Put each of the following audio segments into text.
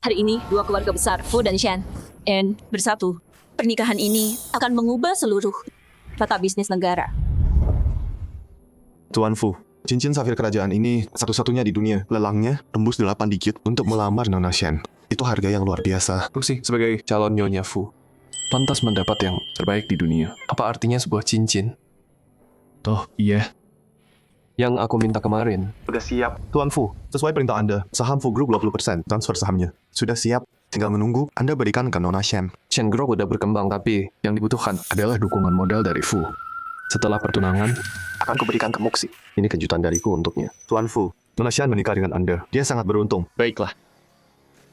Hari ini, dua keluarga besar, Fu dan Shen, bersatu. Pernikahan ini akan mengubah seluruh tata bisnis negara. Tuan Fu, cincin safir kerajaan ini satu-satunya di dunia. Lelangnya tembus 8 digit untuk melamar Nona Shen. Itu harga yang luar biasa. Lucy, sebagai calon Nyonya Fu, pantas mendapat yang terbaik di dunia. Apa artinya sebuah cincin? Toh, iya. Yang aku minta kemarin. Sudah siap. Tuan Fu, sesuai perintah Anda, saham Fu Group 20%, transfer sahamnya. Sudah siap. Tinggal menunggu Anda berikan ke Nona Shen. Shen Group udah berkembang, tapi yang dibutuhkan adalah dukungan modal dari Fu. Setelah pertunangan, akan kuberikan ke Muxi. Ini kejutan dariku untuknya. Tuan Fu, Nona Shen menikah dengan Anda. Dia sangat beruntung. Baiklah.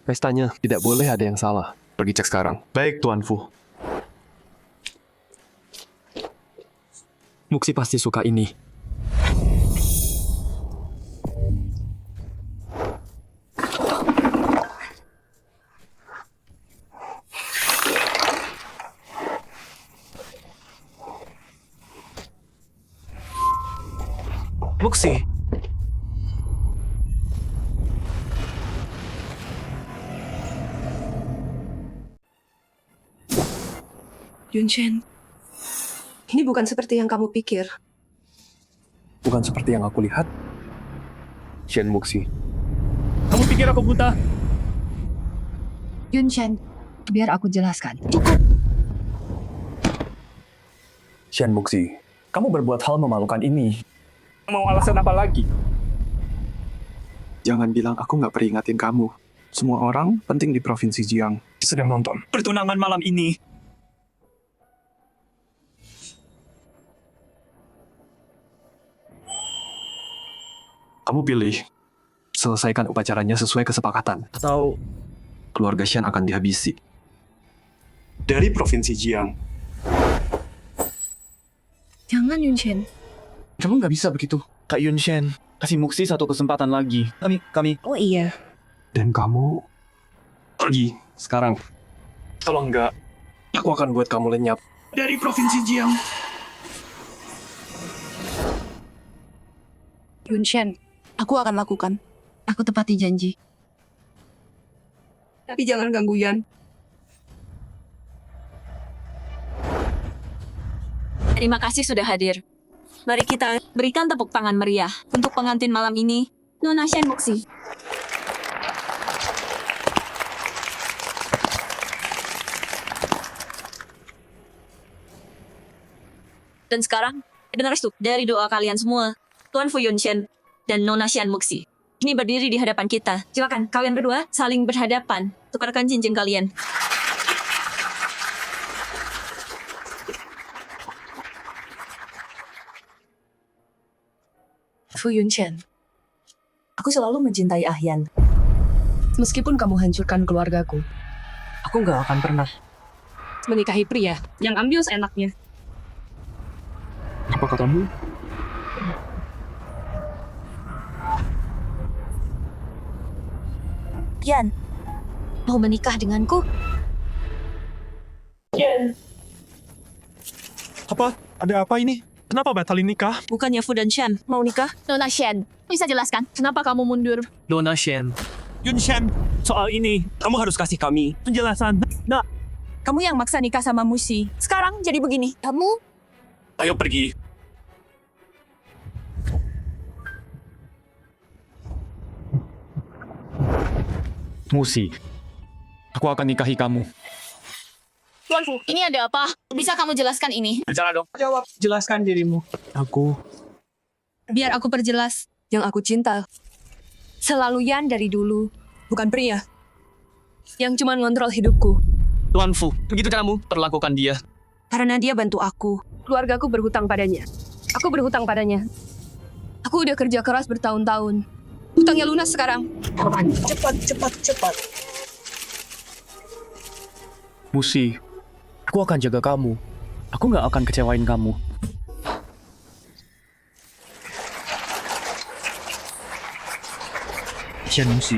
Pestanya tidak boleh ada yang salah. Pergi cek sekarang. Baik, Tuan Fu. Muxi pasti suka ini. Muxi. Yunshen, ini bukan seperti yang kamu pikir. Bukan seperti yang aku lihat. Shen Muxi. Kamu pikir aku buta? Yunshen, biar aku jelaskan. Shen Muxi, kamu berbuat hal memalukan ini. Mau alasan apa lagi? Jangan bilang aku nggak peringatin kamu. Semua orang penting di Provinsi Jiang. Sedang nonton pertunangan malam ini. Kamu pilih selesaikan upacaranya sesuai kesepakatan, atau keluarga Shen akan dihabisi. Dari Provinsi Jiang. Jangan, Yunshen. Kamu nggak bisa begitu. Kak Yunshen, kasih Muxi satu kesempatan lagi. Kami. Oh iya. Dan kamu pergi sekarang. Kalau enggak, aku akan buat kamu lenyap. Dari Provinsi Jiang. Yunshen, aku akan lakukan. Aku tepati janji. Tapi jangan ganggu Yan. Terima kasih sudah hadir. Mari kita berikan tepuk tangan meriah untuk pengantin malam ini, Nona Shen Muxi. Dan sekarang, dengar restu dari doa kalian semua, Tuan Fu Yunshen dan Nona Shen Muxi. Ini berdiri di hadapan kita. Silakan kalian berdua saling berhadapan. Tukarkan cincin kalian. Fu Yunshen, aku selalu mencintai Ahyan. Meskipun kamu hancurkan keluargaku, aku nggak akan pernah menikahi pria yang ambil seenaknya. Apa katamu? Yan, mau menikah denganku? Apa? Ada apa ini? Kenapa batalin nikah? Bukannya Fu dan Shen mau nikah? Nona Shen, bisa jelaskan kenapa kamu mundur? Nona Shen. Yunshen, soal ini kamu harus kasih kami penjelasan. Nah, Kamu yang maksa nikah sama Muxi. Sekarang jadi begini. Kamu ayo pergi. Muxi, aku akan nikahi kamu. Tuan Fu, ini ada apa? Bisa kamu jelaskan ini? Bicara dong. Jawab, jelaskan dirimu. Biar aku perjelas. Yang aku cinta selalu Yan dari dulu. Bukan pria yang cuma ngontrol hidupku. Tuan Fu, begitu kamu perlakukan dia. Karena dia bantu aku. Keluargaku berhutang padanya. Aku berhutang padanya. Aku udah kerja keras bertahun-tahun. Hutangnya lunas sekarang. Cepat. Muxi, aku akan jaga kamu. Aku nggak akan kecewain kamu. Shen Muxi,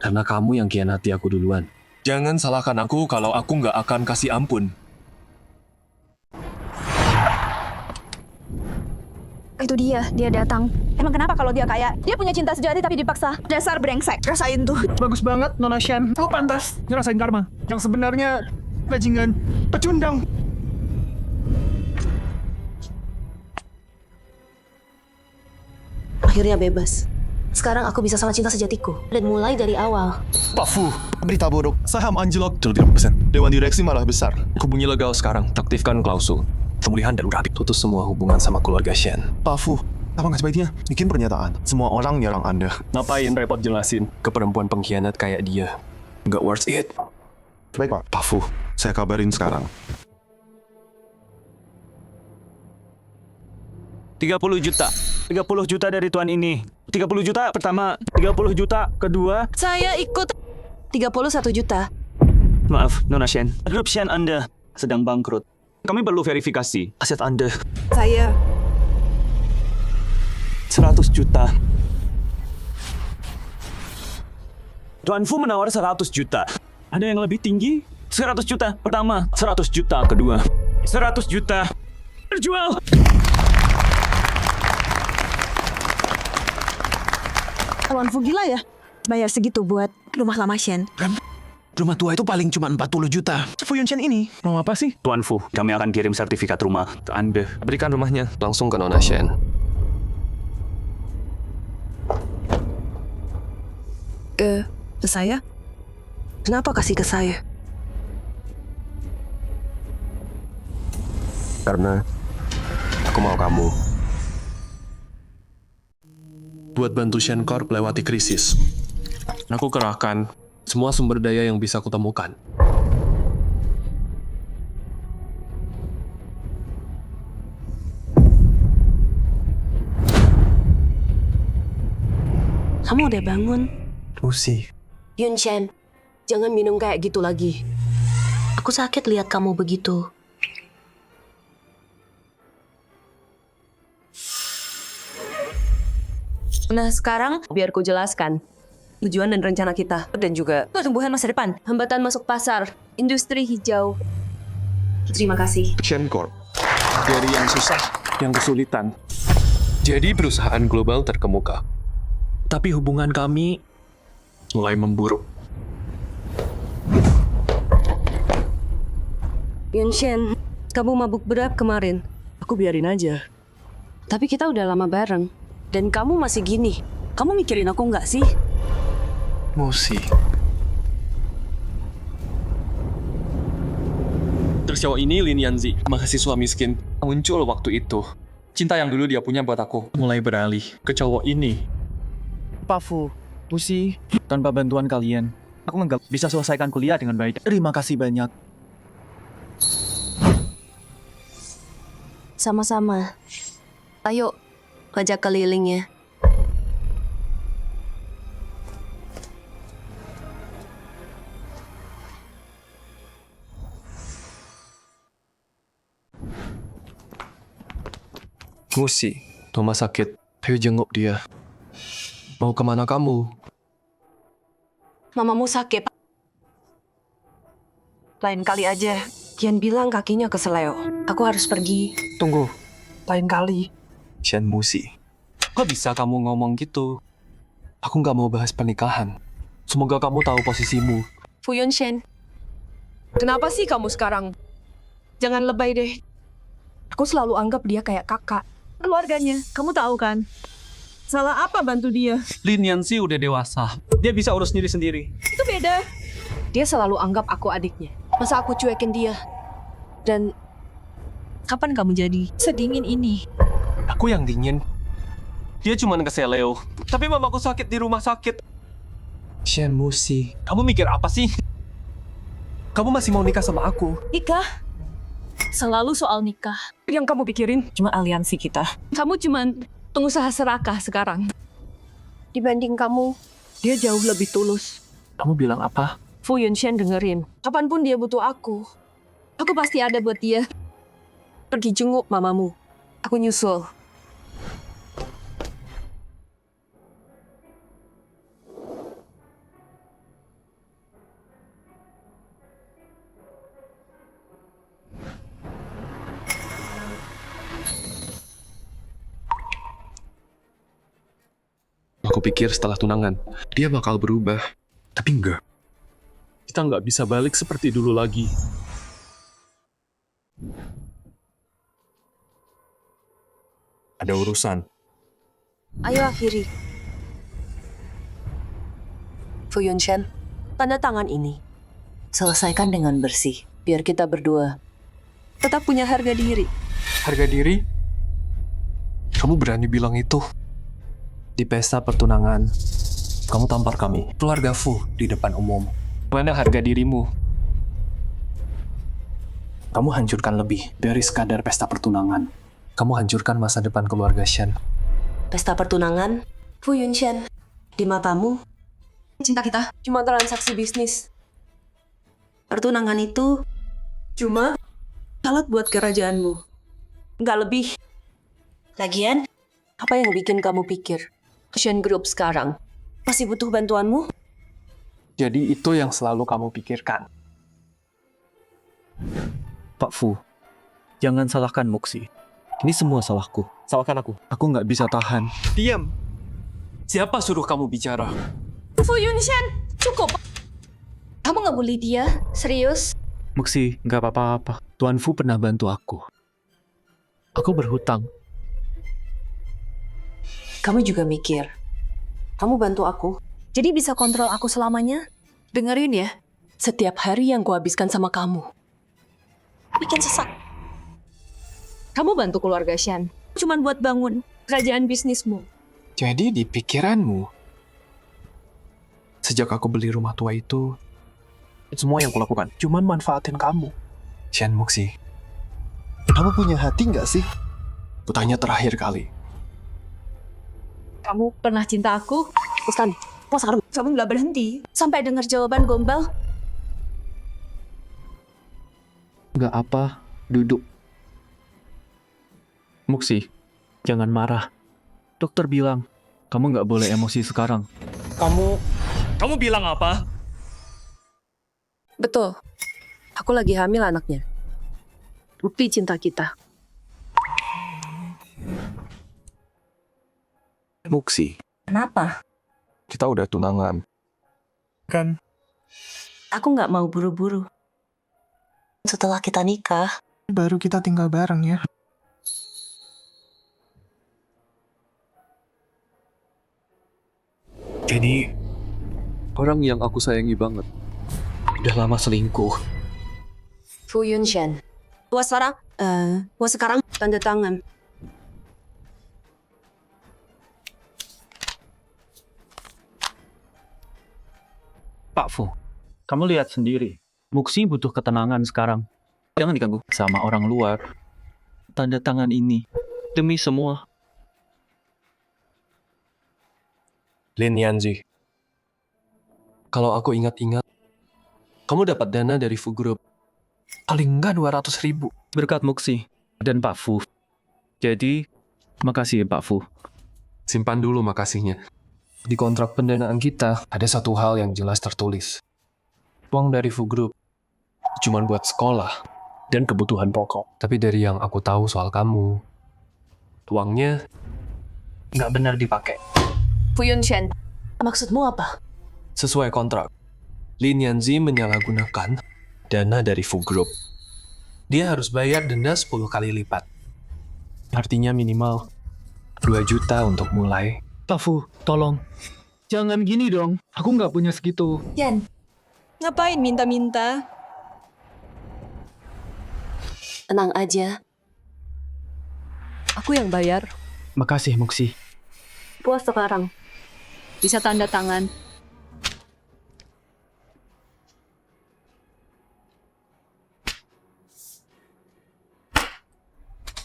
Karena kamu yang khianati aku duluan. Jangan salahkan aku kalau aku nggak akan kasih ampun. Itu dia datang. Emang kenapa kalau dia kaya? Dia punya cinta sejati tapi dipaksa. Dasar brengsek. Rasain tuh. Bagus banget, Nona Shen. Kamu pantas. Ngerasain karma. Yang sebenarnya bajingan, pecundang. Akhirnya bebas. Sekarang aku bisa sama cinta sejatiku. Dan mulai dari awal. Pak Fu, berita buruk. Saham anjlok 30%. Dewan direksi malah besar. Hubungi legal sekarang. Aktifkan klausul. Pemulihan darurat. Putus semua hubungan sama keluarga Shen. Pak Fu, apa nggak sebaiknya bikin pernyataan? Semua orang nyerang Anda. Ngapain repot jelasin ke perempuan pengkhianat kayak dia? Nggak worth it. Baik Pak. Pak Fu, saya kabarin sekarang. 30 juta. 30 juta dari tuan ini. 30 juta pertama, 30 juta kedua. Saya ikut 31 juta. Maaf, Nona Shen. Grup Shen Anda sedang bangkrut. Kami perlu verifikasi aset Anda. Saya 100 juta. Tuan Fu menawar 100 juta. Ada yang lebih tinggi? 100 juta pertama, 100 juta kedua. 100 juta. Terjual. Tuan Fu gila ya? Bayar segitu buat rumah lama Shen. Rumah tua itu paling cuma 40 juta. Fu Yunshen ini mau apa sih? Tuan Fu, kami akan kirim sertifikat rumah ke Anda. Berikan rumahnya langsung ke Nona Shen. Ke saya? Kenapa kasih ke saya? Karena aku mau kamu. Buat bantu Shen Corp lewati krisis. Aku kerahkan semua sumber daya yang bisa kutemukan. Kamu udah bangun? Lucy, Yunshen, jangan minum kayak gitu lagi. Aku sakit lihat kamu begitu. Nah sekarang biar ku jelaskan tujuan dan rencana kita dan juga pertumbuhan masa depan. Hambatan masuk pasar, industri hijau. Terima kasih. Shen Corp. dari yang susah, yang kesulitan. Jadi perusahaan global terkemuka. Tapi hubungan kami mulai memburuk. Yunshen, kamu mabuk berat kemarin. Aku biarin aja. Tapi kita udah lama bareng. Dan kamu masih gini. Kamu mikirin aku nggak sih? Musi. Terus cowok ini Lin Yanzi, mahasiswa miskin. Muncul waktu itu. Cinta yang dulu dia punya buat aku mulai beralih ke cowok ini. Pak Fu, Lucy, tanpa bantuan kalian, aku nggak bisa selesaikan kuliah dengan baik. Terima kasih banyak. Sama-sama. Ayo, ajak kelilingnya. Musi, rumah sakit. Ayo jenguk dia. Mau kemana kamu? Mamamu sakit. Lain kali aja. Kian bilang kakinya keseleo. Aku harus pergi. Tunggu. Lain kali. Shen Musi. Kok bisa kamu ngomong gitu? Aku nggak mau bahas pernikahan. Semoga kamu tahu posisimu. Fu Yunshen. Kenapa sih kamu sekarang? Jangan lebay deh. Aku selalu anggap dia kayak kakak. Keluarganya, kamu tahu kan? Salah apa bantu dia? Lin Yanzi udah dewasa. Dia bisa urus sendiri. Itu beda. Dia selalu anggap aku adiknya. Masa aku cuekin dia? Dan Kapan kamu jadi sedingin ini? Aku yang dingin. Dia cuma keseleo. Tapi mamaku sakit di rumah sakit. Shen Musi. Kamu mikir apa sih? Kamu masih mau nikah sama aku? Nikah? Selalu soal nikah. Yang kamu pikirin cuma aliansi kita. Kamu cuman pengusaha serakah sekarang. dibanding kamu, dia jauh lebih tulus. Kamu bilang apa? Fu Yunshen dengerin. Kapanpun dia butuh aku pasti ada buat dia. pergi jenguk mamamu. Aku nyusul. Aku pikir setelah tunangan, Dia bakal berubah. Tapi enggak. kita nggak bisa balik seperti dulu lagi. Ada urusan. Ayo akhiri. Fu Yunshan, tanda tangan ini. Selesaikan dengan bersih, biar kita berdua tetap punya harga diri. Harga diri? Kamu berani bilang itu? Di pesta pertunangan, kamu tampar kami, keluarga Fu, di depan umum. Mana harga dirimu? Kamu hancurkan lebih dari sekadar pesta pertunangan. Kamu hancurkan masa depan keluarga Shen. Pesta pertunangan, Fu Yunshan, di matamu, cinta kita cuma transaksi bisnis. Pertunangan itu cuma alat buat kerajaanmu. Nggak lebih. Lagian, apa yang bikin kamu pikir Shen Group sekarang masih butuh bantuanmu? Jadi itu yang selalu kamu pikirkan. Pak Fu, jangan salahkan Moxie. Ini semua salahku. Salahkan aku. Aku nggak bisa tahan. Diam! Siapa suruh kamu bicara? Fu Yunshan, cukup. Kamu nggak bully dia? Serius? Moxie, nggak apa-apa. Tuan Fu pernah bantu aku. Aku berhutang. Kamu juga mikir, kamu bantu aku, jadi bisa kontrol aku selamanya? Dengerin ya, setiap hari yang kuhabiskan sama kamu bikin sesak. Kamu bantu keluarga Shen, cuman buat bangun kerajaan bisnismu. Jadi di pikiranmu, sejak aku beli rumah tua itu, semua yang kulakukan cuman manfaatin kamu. Shen Moxie, Kamu punya hati nggak sih? kutanya terakhir kali. Kamu pernah cinta aku? Ustan, kok sekarang kamu nggak berhenti sampai dengar jawaban gombal? Nggak apa, duduk. Moxie, jangan marah. Dokter bilang, kamu nggak boleh emosi sekarang. Kamu bilang apa? Betul, aku lagi hamil anaknya. Bukti cinta kita. Moxie, Kenapa? kita udah tunangan. Kan, Aku nggak mau buru-buru. Setelah kita nikah, Baru kita tinggal bareng ya. Jadi, orang yang aku sayangi banget udah lama selingkuh. Fu Yunshan. Buat sekarang tanda tangan. Pak Fu, kamu lihat sendiri. Moxie butuh ketenangan sekarang. Jangan diganggu sama orang luar. Tanda tangan ini demi semua. Lin Yanzi, kalau aku ingat-ingat, kamu dapat dana dari Fu Group. Paling nggak 200.000. Berkat Moxie dan Pak Fu. Jadi, makasih Pak Fu. Simpan dulu makasihnya. Di kontrak pendanaan kita, ada satu hal yang jelas tertulis. Uang dari Fu Group cuma buat sekolah dan kebutuhan pokok. Tapi dari yang aku tahu soal kamu, uangnya nggak benar dipakai. Fu Yunshan, maksudmu apa? Sesuai kontrak, Lin Yanzi menyalahgunakan dana dari Fu Group. Dia harus bayar denda 10 kali lipat. Artinya minimal 2 juta untuk mulai. Pak Fu, tolong. Jangan gini dong. Aku nggak punya segitu. Yan, ngapain minta-minta? Tenang aja. Aku yang bayar. Makasih, Moxie. Puas sekarang. Bisa tanda tangan.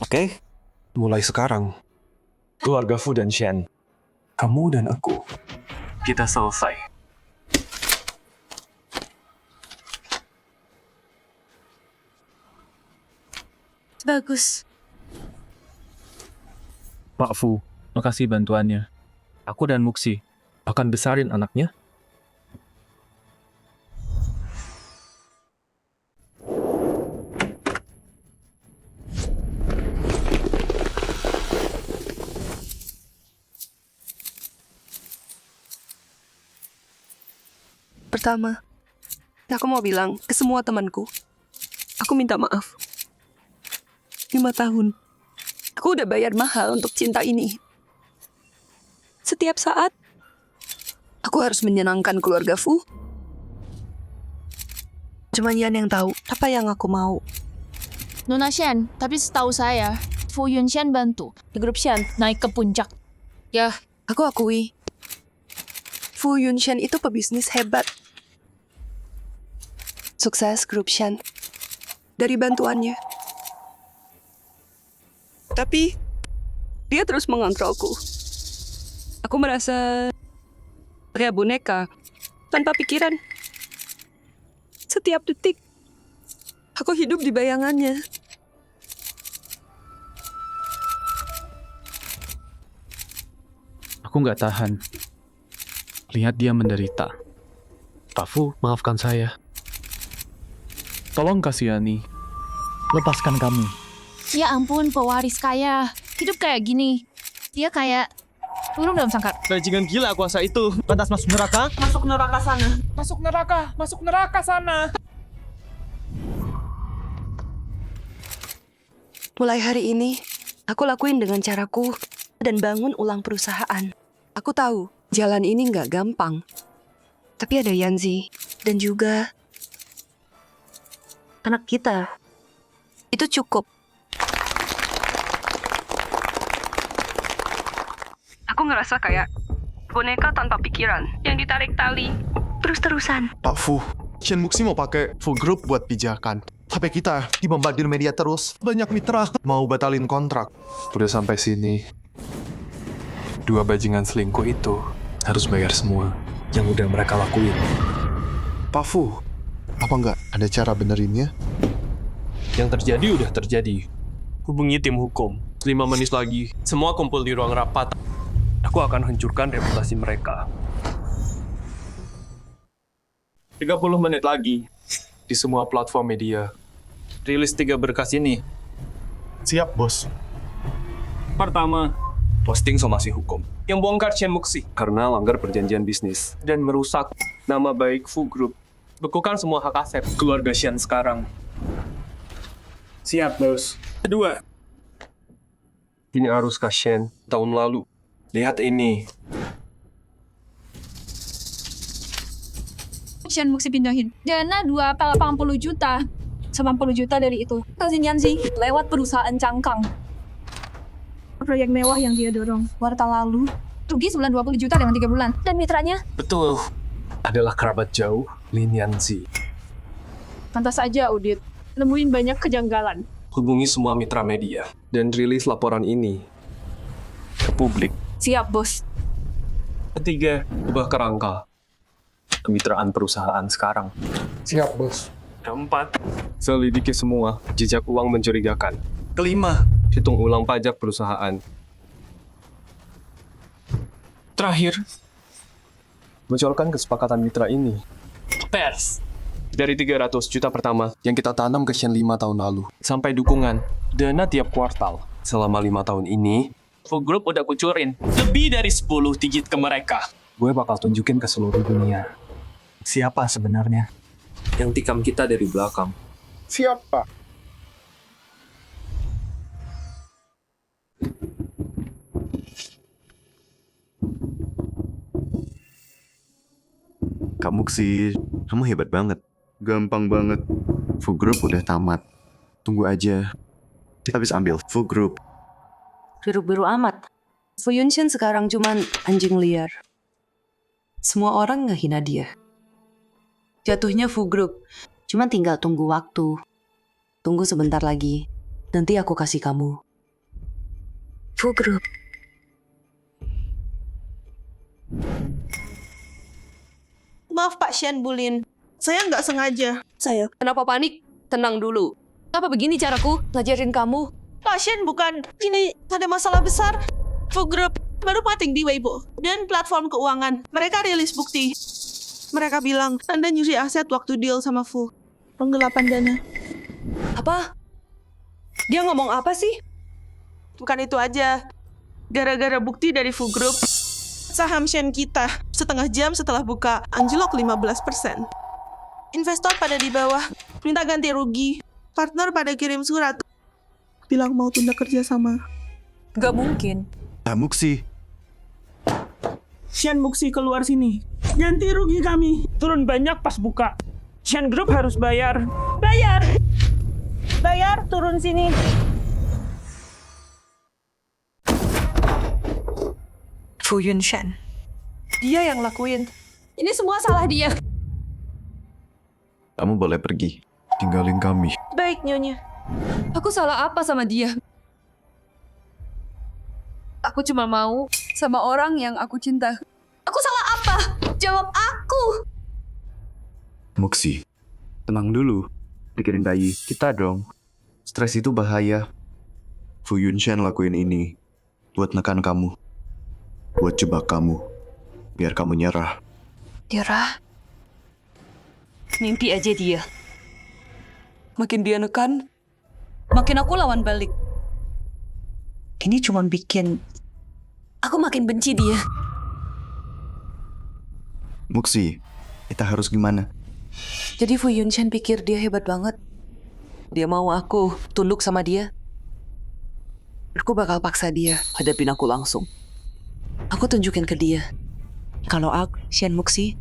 Oke? Mulai sekarang, keluarga Fu dan Shen, kamu dan aku, kita selesai. Bagus. Pak Fu, makasih bantuannya. Aku dan Moxie Akan besarin anaknya? pertama, aku mau bilang ke semua temanku, aku minta maaf. 5 tahun, aku udah bayar mahal untuk cinta ini. Setiap saat, aku harus menyenangkan keluarga Fu. Cuman Yan yang tahu apa yang aku mau. Nona Shen, tapi setahu saya, Fu Yunshan bantu di grup Shen naik ke puncak. Ya, Aku akui, Fu Yunshan itu pebisnis hebat. Sukses grup Shan dari bantuannya. Tapi, dia terus mengontrolku. Aku merasa kayak boneka, tanpa pikiran. Setiap detik, aku hidup di bayangannya. Aku nggak tahan. Lihat dia menderita. Pak Fu, maafkan saya. Tolong kasihani. Lepaskan kami. ya ampun, pewaris kaya. Hidup kayak gini. Dia kayak burung dalam sangkar. Bajingan gila kuasa itu. Pantas masuk neraka? Masuk neraka sana. Masuk neraka, masuk neraka sana. Mulai hari ini, aku lakuin dengan caraku dan bangun ulang perusahaan. Aku tahu jalan ini nggak gampang. Tapi ada Yanzi dan juga anak kita. Itu cukup. Aku ngerasa kayak boneka tanpa pikiran yang ditarik tali terus-terusan. Pak Fu, Shen Muxi mau pakai Fu Group buat pijakan. Tapi kita dibombardir media terus. Banyak mitra mau batalin kontrak. Udah sampai sini. 2 bajingan selingkuh itu harus bayar semua yang udah mereka lakuin. Pak Fu, apa nggak ada cara benerinnya? Yang terjadi udah terjadi. Hubungi tim hukum. 5 menit lagi, semua kumpul di ruang rapat. Aku akan hancurkan reputasi mereka. 30 menit lagi. Di semua platform media. Rilis 3 berkas ini. Siap, bos. Pertama, posting somasi hukum yang bongkar Shen Muxi karena langgar perjanjian bisnis dan merusak nama baik Fu Group. Bekukan semua hak aset keluarga Shen sekarang. Siap, bos. Kedua, ini arus ke Shen tahun lalu. Lihat ini. Shen Muxi pindahin. Dana 80 juta. 90 juta dari itu. Kasih Yanzi lewat perusahaan cangkang. Proyek mewah yang dia dorong. Kuartal lalu. Rugi sebulan 20 juta dalam 3 bulan. Dan mitranya? Betul. Adalah kerabat jauh, Lin Yanzi. Pantas aja audit. Nemuin banyak kejanggalan. Hubungi semua mitra media dan rilis laporan ini ke publik. Siap, bos. Ketiga, ubah kerangka kemitraan perusahaan sekarang. Siap, bos. Keempat, selidiki semua jejak uang mencurigakan. Kelima, hitung ulang pajak perusahaan. Terakhir, bocorkan kesepakatan mitra ini. Pers. Dari 300 juta pertama yang kita tanam ke Shen 5 tahun lalu, sampai dukungan, dana tiap kuartal. Selama 5 tahun ini, Fu Group udah kucurin lebih dari 10 digit ke mereka. Gue bakal tunjukin ke seluruh dunia. Siapa sebenarnya yang tikam kita dari belakang? Siapa? Kak Muxi, kamu hebat banget. Gampang banget. Fu Group udah tamat. Tunggu aja. Kita bisa ambil Fu Group. Biru-biru amat. Fu Yunshan sekarang cuman anjing liar. Semua orang ngehina dia. Jatuhnya Fu Group. Cuma tinggal tunggu waktu. Tunggu sebentar lagi. Nanti aku kasih kamu. Fu Group. Maaf Pak Shen Bulin. Saya nggak sengaja. Saya. Kenapa panik? Tenang dulu. Apa begini caraku ngajarin kamu? Pak Shen bukan. Ini ada masalah besar. Fu Group baru pating di Weibo dan platform keuangan. Mereka rilis bukti. Mereka bilang Anda nyuri aset waktu deal sama Fu. Penggelapan dana. Apa? Dia ngomong apa sih? Bukan itu aja. Gara-gara bukti dari Fu Group, saham Shen kita setengah jam setelah buka anjlok 15%. Investor pada di bawah minta ganti rugi. Partner pada kirim surat bilang mau tunda kerjasama. Gak mungkin. Muxi, Shen Muxi keluar sini. Ganti rugi kami. Turun banyak pas buka. Shen Group harus bayar. Bayar! Bayar, turun sini. Fu Yunshan. Dia yang lakuin. Ini semua salah dia. Kamu boleh pergi. Tinggalin kami. Baik, Nyonya. Aku salah apa sama dia? Aku cuma mau sama orang yang aku cinta. Aku salah apa? Jawab aku. Muxi, tenang dulu. Pikirin bayi kita dong. Stres itu bahaya. Fu Yunshan lakuin ini buat nekan kamu. Buat jebak kamu. Biar kamu nyerah. Nyerah? Mimpi aja dia. Makin dia nekan, makin aku lawan balik. Ini cuma bikin Aku makin benci dia. Muxi, kita harus gimana? Jadi Fu Yunshan pikir dia hebat banget. Dia mau aku tunduk sama dia. Aku bakal paksa dia hadapin aku langsung. Aku tunjukin ke dia kalau aku, Shen Muxi,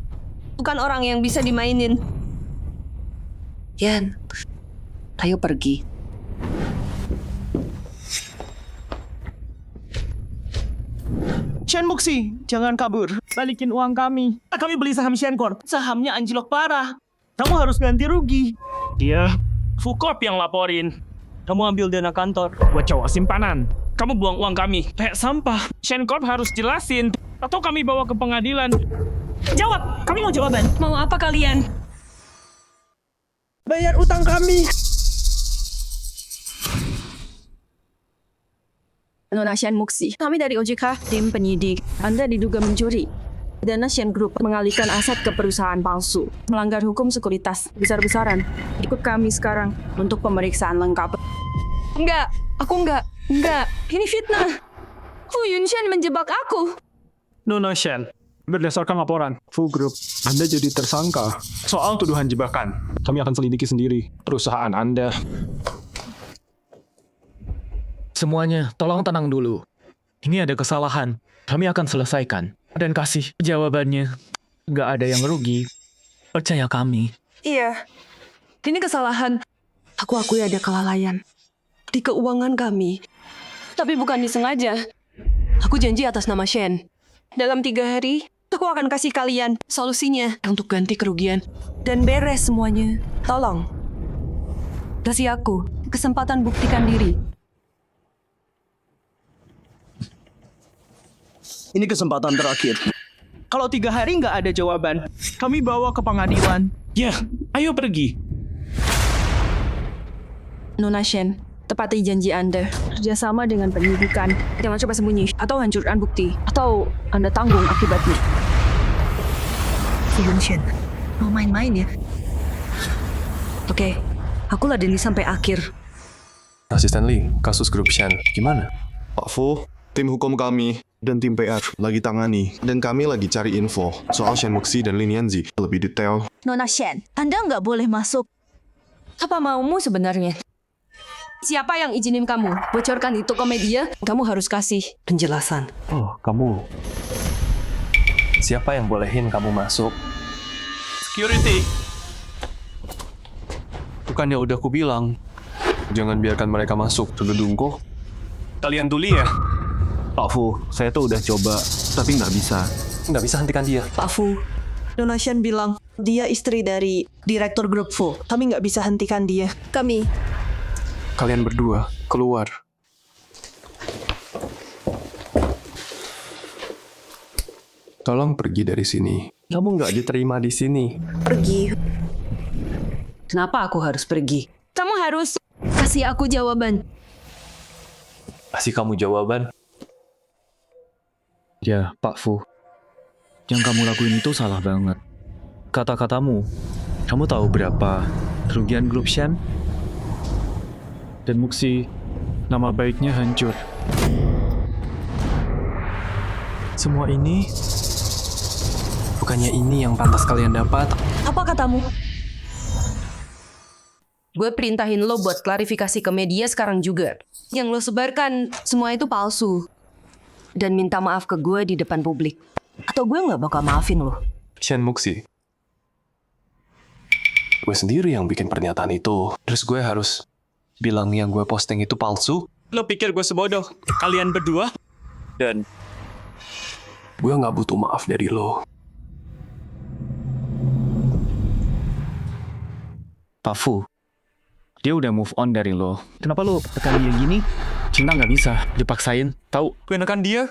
Bukan orang yang bisa dimainin. Yan, ayo pergi. Shen Muxi, jangan kabur. Balikin uang kami. Kami beli saham Shen Corp. Sahamnya anjlok parah. Kamu harus ganti rugi. Iya, Fu Corp yang laporin. Kamu ambil dana kantor buat cowok simpanan. Kamu buang uang kami kayak sampah. Shen Corp harus jelasin atau kami bawa ke pengadilan. Jawab, kami mau jawaban. Mau apa kalian? Bayar utang kami. Nona Shen Muxi, kami dari OJK, tim penyidik. Anda diduga mencuri. Dana Shen Group mengalihkan aset ke perusahaan palsu, melanggar hukum sekuritas besar-besaran. Ikut kami sekarang untuk pemeriksaan lengkap. Enggak, aku enggak. Ini fitnah. Fu Yunshan menjebak aku. Nona Shen, berdasarkan laporan Fu Group, Anda jadi tersangka soal tuduhan jebakan. Kami akan selidiki sendiri perusahaan Anda. Semuanya, tolong tenang dulu. Ini ada kesalahan. Kami akan selesaikan. Dan kasih jawabannya. Nggak ada yang rugi. Percaya kami. Iya, ini kesalahan. Aku akui ada kelalaian di keuangan kami. Tapi bukan disengaja. Aku janji atas nama Shen Dalam 3 hari, aku akan kasih kalian solusinya. untuk ganti kerugian. Dan beres semuanya. Tolong, kasih aku kesempatan buktikan diri. Ini kesempatan terakhir. Kalau 3 hari nggak ada jawaban, kami bawa ke pengadilan. Ya, ayo pergi. Nona Shen, tepati janji Anda. Kerjasama dengan penyidikan. Jangan coba sembunyi atau hancurkan bukti. Atau Anda tanggung akibatnya. Fu Yunshan, mau main-main ya? Oke, aku ladeni sampai akhir. Asisten Lee, kasus grup Shen, gimana? Pak Fu, tim hukum kami dan tim PR lagi tangani. Dan kami lagi cari info soal Shen Muxi dan Lin Yanzi lebih detail. Nona Shen, Anda nggak boleh masuk. Apa maumu sebenarnya? Siapa yang izinin kamu bocorkan itu ke media? Kamu harus kasih Penjelasan. Oh, kamu. Siapa yang bolehin kamu masuk? Security. Bukannya udah ku bilang, Jangan biarkan mereka masuk ke gedungku. kalian tuli ya? Pak Fu, saya tuh udah coba, tapi nggak bisa. Nggak bisa hentikan dia. Pak Fu, Nona Shen bilang dia istri dari direktur grup Fu. Kami nggak bisa hentikan dia. Kalian berdua, keluar. Tolong pergi dari sini. Kamu nggak diterima di sini. pergi. Kenapa aku harus pergi? Kamu harus kasih aku jawaban. Kasih kamu jawaban. Ya, Pak Fu. Yang kamu lakuin itu salah banget. Kata-katamu, kamu tahu berapa kerugian grup Shen? Dan Muxi, nama baiknya hancur. Semua ini... Bukannya ini yang pantas kalian dapat. Apa katamu? Gue perintahin lo buat klarifikasi ke media sekarang juga. Yang lo sebarkan semua itu palsu. Dan minta maaf ke gue di depan publik. Atau gue nggak bakal maafin lo. Shen Muxi. Gue sendiri yang bikin pernyataan itu. Terus gue harus bilang yang gue posting itu palsu. Lo pikir gue sebodoh kalian berdua? Dan gue nggak butuh maaf dari lo. Pak Fu, dia udah move on dari lo. Kenapa lo tekan dia gini? Cinta nggak bisa dipaksain, tahu? Gue nekan dia.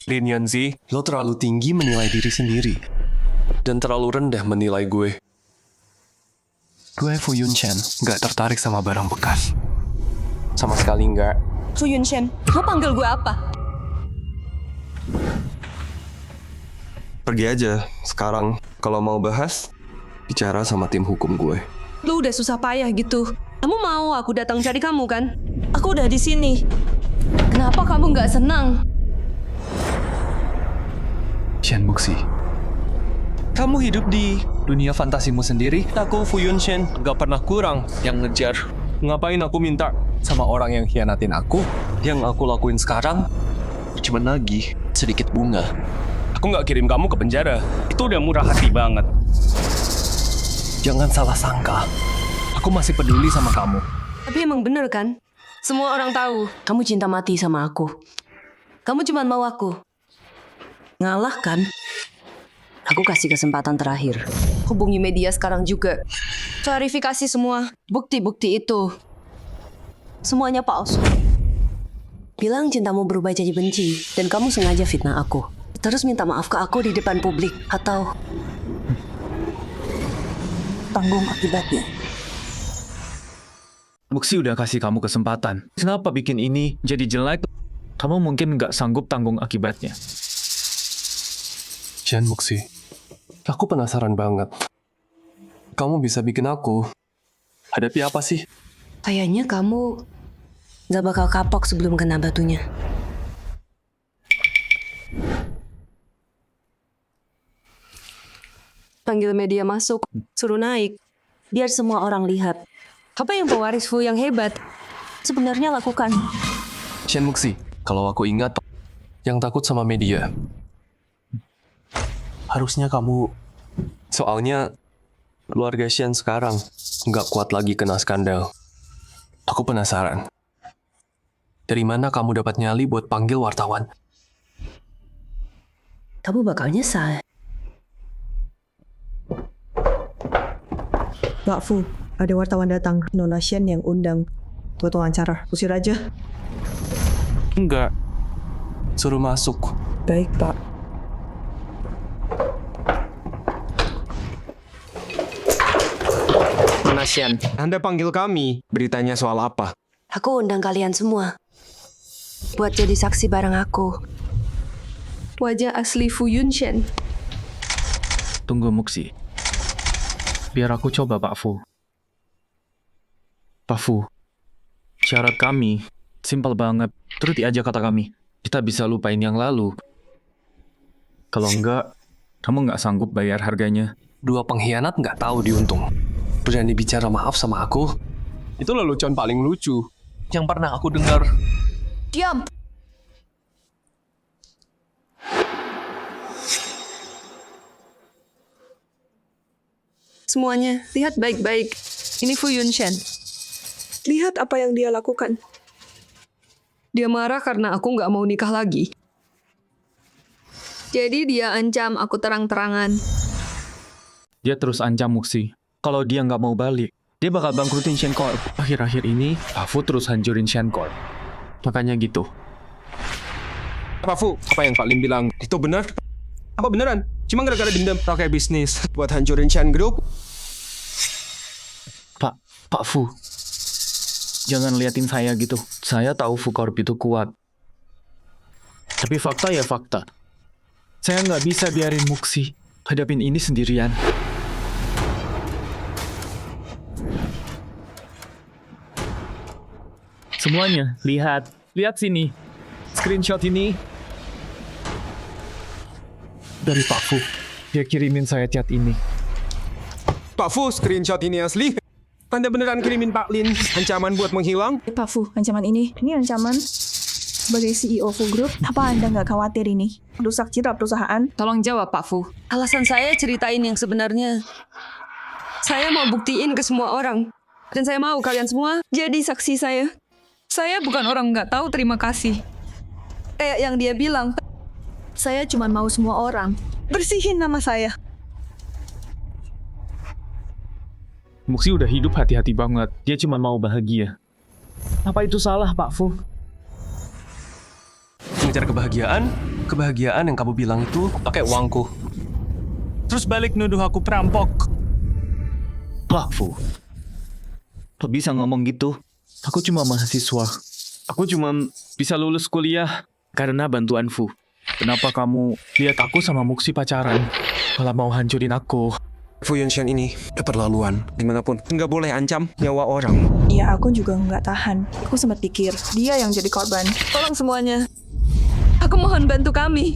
Lin Yanzi, lo terlalu tinggi menilai diri sendiri. Dan terlalu rendah menilai gue. Gue Fu Yunshen, nggak tertarik sama barang bekas. Sama sekali nggak. Fu Yunshen, lo panggil gue apa? Pergi aja, sekarang. Kalau mau bahas, bicara sama tim hukum gue. Lo udah susah payah gitu. Kamu mau aku datang cari kamu kan? Aku udah di sini. Kenapa kamu nggak senang? Shen Muxi, kamu hidup di dunia fantasimu sendiri. Aku Fu Yunshen, gak pernah kurang yang ngejar. Ngapain aku minta sama orang yang hianatin aku? Yang aku lakuin sekarang cuma nagih sedikit bunga. Aku nggak kirim kamu ke penjara. Itu udah murah hati banget. Jangan salah sangka, aku masih peduli sama kamu. Tapi emang bener kan? Semua orang tahu kamu cinta mati sama aku. Kamu cuma mau aku. Ngalah kan? Aku kasih kesempatan terakhir. Hubungi media sekarang juga. Klarifikasi semua bukti-bukti itu. Semuanya palsu. Bilang cintamu berubah jadi benci dan kamu sengaja fitnah aku. Terus minta maaf ke aku di depan publik atau tanggung akibatnya. Muxi udah kasih kamu kesempatan. Kenapa bikin ini jadi jelek? Kamu mungkin nggak sanggup tanggung akibatnya. Shen Muxi, aku penasaran banget. Kamu bisa bikin aku hadapi apa sih? Kayaknya kamu gak bakal kapok sebelum kena batunya. Panggil media masuk, suruh naik. Biar semua orang lihat. Apa yang pewaris Fu yang hebat sebenarnya lakukan? Shen Muxi, kalau aku ingat, yang takut sama media. Harusnya kamu... Soalnya, keluarga Shen sekarang nggak kuat lagi kena skandal. Aku penasaran. Dari mana kamu dapat nyali buat panggil wartawan? Kamu bakal nyesal. Pak Fu, ada wartawan datang. Nona Shen yang undang buat wawancara. Usir aja. Enggak. Suruh masuk. Baik, Pak. Nona Shen, Anda panggil kami. Beritanya soal apa? Aku undang kalian semua buat jadi saksi bareng aku. Wajah asli Fu Yunshen. Tunggu Muxi. Biar aku coba Pak Fu. Pak Fu, syarat kami simpel banget. Turuti aja kata kami. Kita bisa lupain yang lalu. Kalau enggak, kamu nggak sanggup bayar harganya. Dua pengkhianat nggak tahu diuntung. Berani bicara maaf sama aku? Itu lelucon paling lucu yang pernah aku dengar. Diam! Semuanya, lihat baik-baik. Ini Fu Yunshen. Lihat apa yang dia lakukan. Dia marah karena aku nggak mau nikah lagi. Jadi dia ancam aku terang-terangan. Dia terus ancam Muxi. Kalau dia nggak mau balik, dia bakal bangkrutin Shen Corp. Akhir-akhir ini, Pak Fu terus hancurin Shen Corp. Makanya gitu. Pak Fu, apa yang Pak Lim bilang? Itu benar? Apa beneran? Cuma gara-gara dendam pakai bisnis buat hancurin Shen Group? Pak Fu, jangan liatin saya gitu. Saya tahu Fu Corp itu kuat. Tapi fakta ya fakta. Saya nggak bisa biarin Muxi hadapin ini sendirian. Semuanya, lihat sini. Screenshot ini. dari Pak Fu. Dia kirimin saya chat ini. Pak Fu, screenshot ini asli. Anda beneran kirimin Pak Lin ancaman buat menghilang? Pak Fu, ancaman ini ancaman sebagai CEO Fu Group. Apa Anda nggak khawatir ini rusak citra perusahaan? Tolong jawab, Pak Fu. Alasan saya ceritain yang sebenarnya. Saya mau buktiin ke semua orang. Dan saya mau kalian semua jadi saksi saya. Saya bukan orang nggak tahu terima kasih. Kayak yang dia bilang. Saya cuma mau semua orang bersihin nama saya. Muxi udah hidup hati-hati banget. Dia cuma mau bahagia. Apa itu salah, Pak Fu? Ngejar kebahagiaan yang kamu bilang itu pakai uangku. Terus balik nuduh aku perampok. Pak Fu, kok bisa ngomong gitu? Aku cuma mahasiswa. Aku cuma bisa lulus kuliah karena bantuan Fu. Kenapa kamu lihat aku sama Muxi pacaran? Malah mau hancurin aku. Fu Yunshan ini keterlaluan. Dimanapun, nggak boleh ancam nyawa orang. Ya, aku juga nggak tahan. Aku sempat pikir dia yang jadi korban. Tolong semuanya. Aku mohon bantu kami.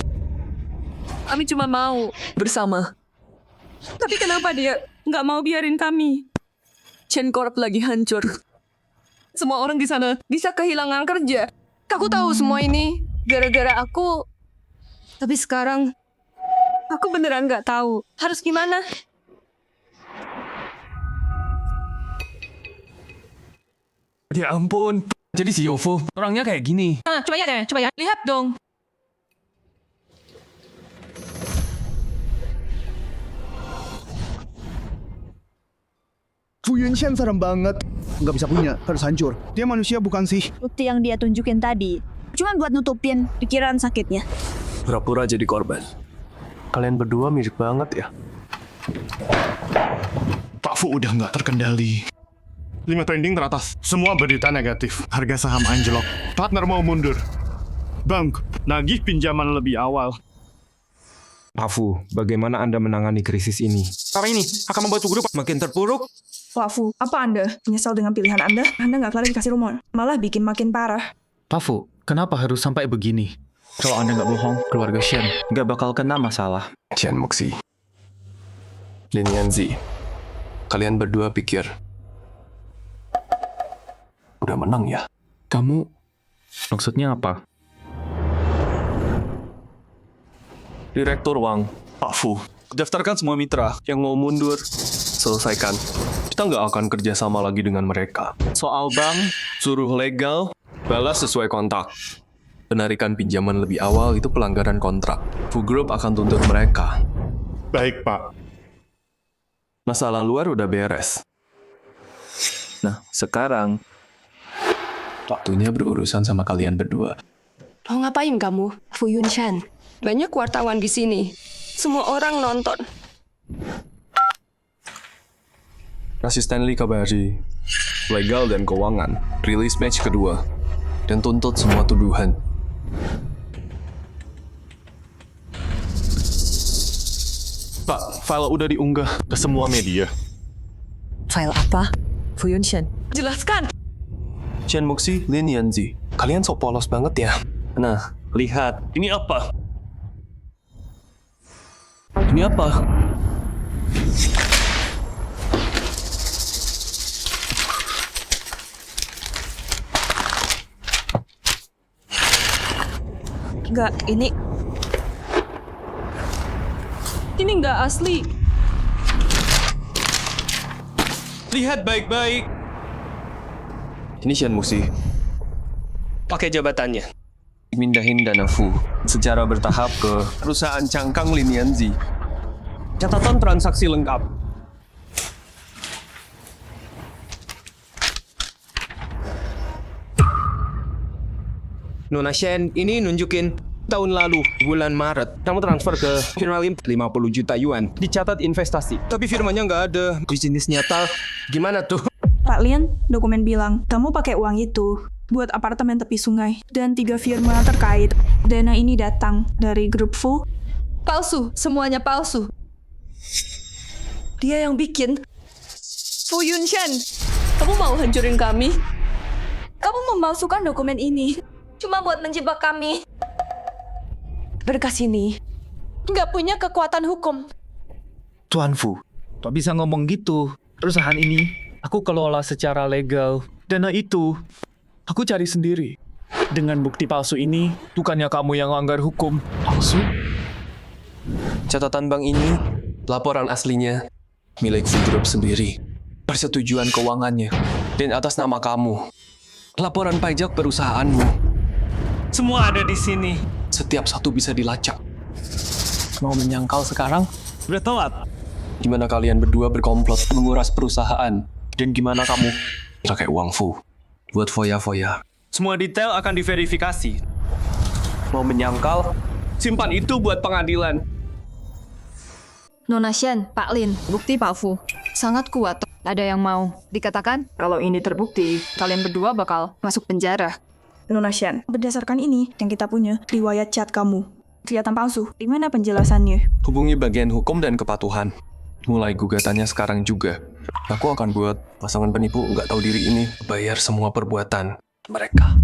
Kami cuma mau bersama. Tapi kenapa dia nggak mau biarin kami? Chen Corp lagi hancur. Semua orang di sana bisa kehilangan kerja. Aku tahu semua ini gara-gara aku. Tapi sekarang aku beneran nggak tahu harus gimana. Ya ampun. Jadi si Yovo orangnya kayak gini. Coba ya. Lihat dong. Fu Yunshan serem banget. Nggak bisa punya, harus hancur. Dia manusia bukan sih? Bukti yang dia tunjukin tadi cuma buat nutupin pikiran sakitnya. Pura-pura jadi korban. Kalian berdua mirip banget ya. Pak Fu udah nggak terkendali. 5 trending teratas. Semua berita negatif. Harga saham anjlok. Partner mau mundur. Bank, nagih pinjaman lebih awal. Pak Fu, bagaimana Anda menangani krisis ini? Cara ini akan membuat grup makin terpuruk. Pak Fu, apa Anda menyesal dengan pilihan Anda? Anda nggak klarifikasi rumor, malah bikin makin parah. Pak Fu, kenapa harus sampai begini? Kalau Anda nggak bohong, keluarga Shen nggak bakal kena masalah. Chen Muxi, Lin Yanzi, kalian berdua pikir udah menang ya? Kamu maksudnya apa? Direktur Wang, Pak Fu, daftarkan semua mitra yang mau mundur. Selesaikan. Kita nggak akan kerja sama lagi dengan mereka. Soal bank, suruh legal, balas sesuai kontak. Penarikan pinjaman lebih awal itu pelanggaran kontrak. Fu Group akan tuntut mereka. Baik, Pak. Masalah luar udah beres. Nah, sekarang waktunya berurusan sama kalian berdua. Mau ngapain kamu, Fu Yunshan? Banyak wartawan di sini. Semua orang nonton. Kasih Stanley kabari, legal dan keuangan, rilis match kedua, dan tuntut semua tuduhan. Pak, file udah diunggah ke semua media. File apa? Fu Yunshan. Jelaskan. Chen Muxi, Lin Yanzi, kalian sok polos banget ya. Nah, lihat, ini apa? Ini apa? Enggak, ini enggak asli. Lihat baik-baik. Ini Chen Muxi. Pakai jabatannya. Mindahin dana Fu secara bertahap ke perusahaan cangkang Lin Yanzi. Catatan transaksi lengkap. Nona Shen, ini nunjukin tahun lalu, bulan Maret, kamu transfer ke firma Lim 50 juta yuan. Dicatat investasi, tapi firmanya nggak ada. Bisnis nyata, gimana tuh? Pak Lin, dokumen bilang kamu pakai uang itu buat apartemen tepi sungai dan 3 firma terkait. Dana ini datang dari grup Fu. Palsu, semuanya palsu. Dia yang bikin. Fu Yunshan, kamu mau hancurin kami? Kamu memalsukan dokumen ini cuma buat menjebak kami. Berkas ini nggak punya kekuatan hukum. Tuan Fu, tak bisa ngomong gitu. Perusahaan ini aku kelola secara legal. Dana itu aku cari sendiri. Dengan bukti palsu ini, bukannya kamu yang langgar hukum. Palsu? Catatan bank ini, laporan aslinya, milik Fu Group sendiri. Persetujuan keuangannya, dan atas nama kamu. Laporan pajak perusahaanmu. Semua ada di sini. Setiap satu bisa dilacak. Mau menyangkal sekarang? Udah telat. Gimana kalian berdua berkomplot menguras perusahaan? Dan gimana kamu pakai uang Fu buat foya-foya? Semua detail akan diverifikasi. Mau menyangkal? Simpan itu buat pengadilan. Nona Shen, Pak Lin, bukti Pak Fu. Sangat kuat. Ada yang mau dikatakan? Kalau ini terbukti, kalian berdua bakal masuk penjara. Nona Shen, berdasarkan ini yang kita punya, riwayat chat kamu. Kelihatan palsu. Di mana penjelasannya? Hubungi bagian hukum dan kepatuhan. Mulai gugatannya sekarang juga. Aku akan buat pasangan penipu nggak tahu diri ini bayar semua perbuatan mereka.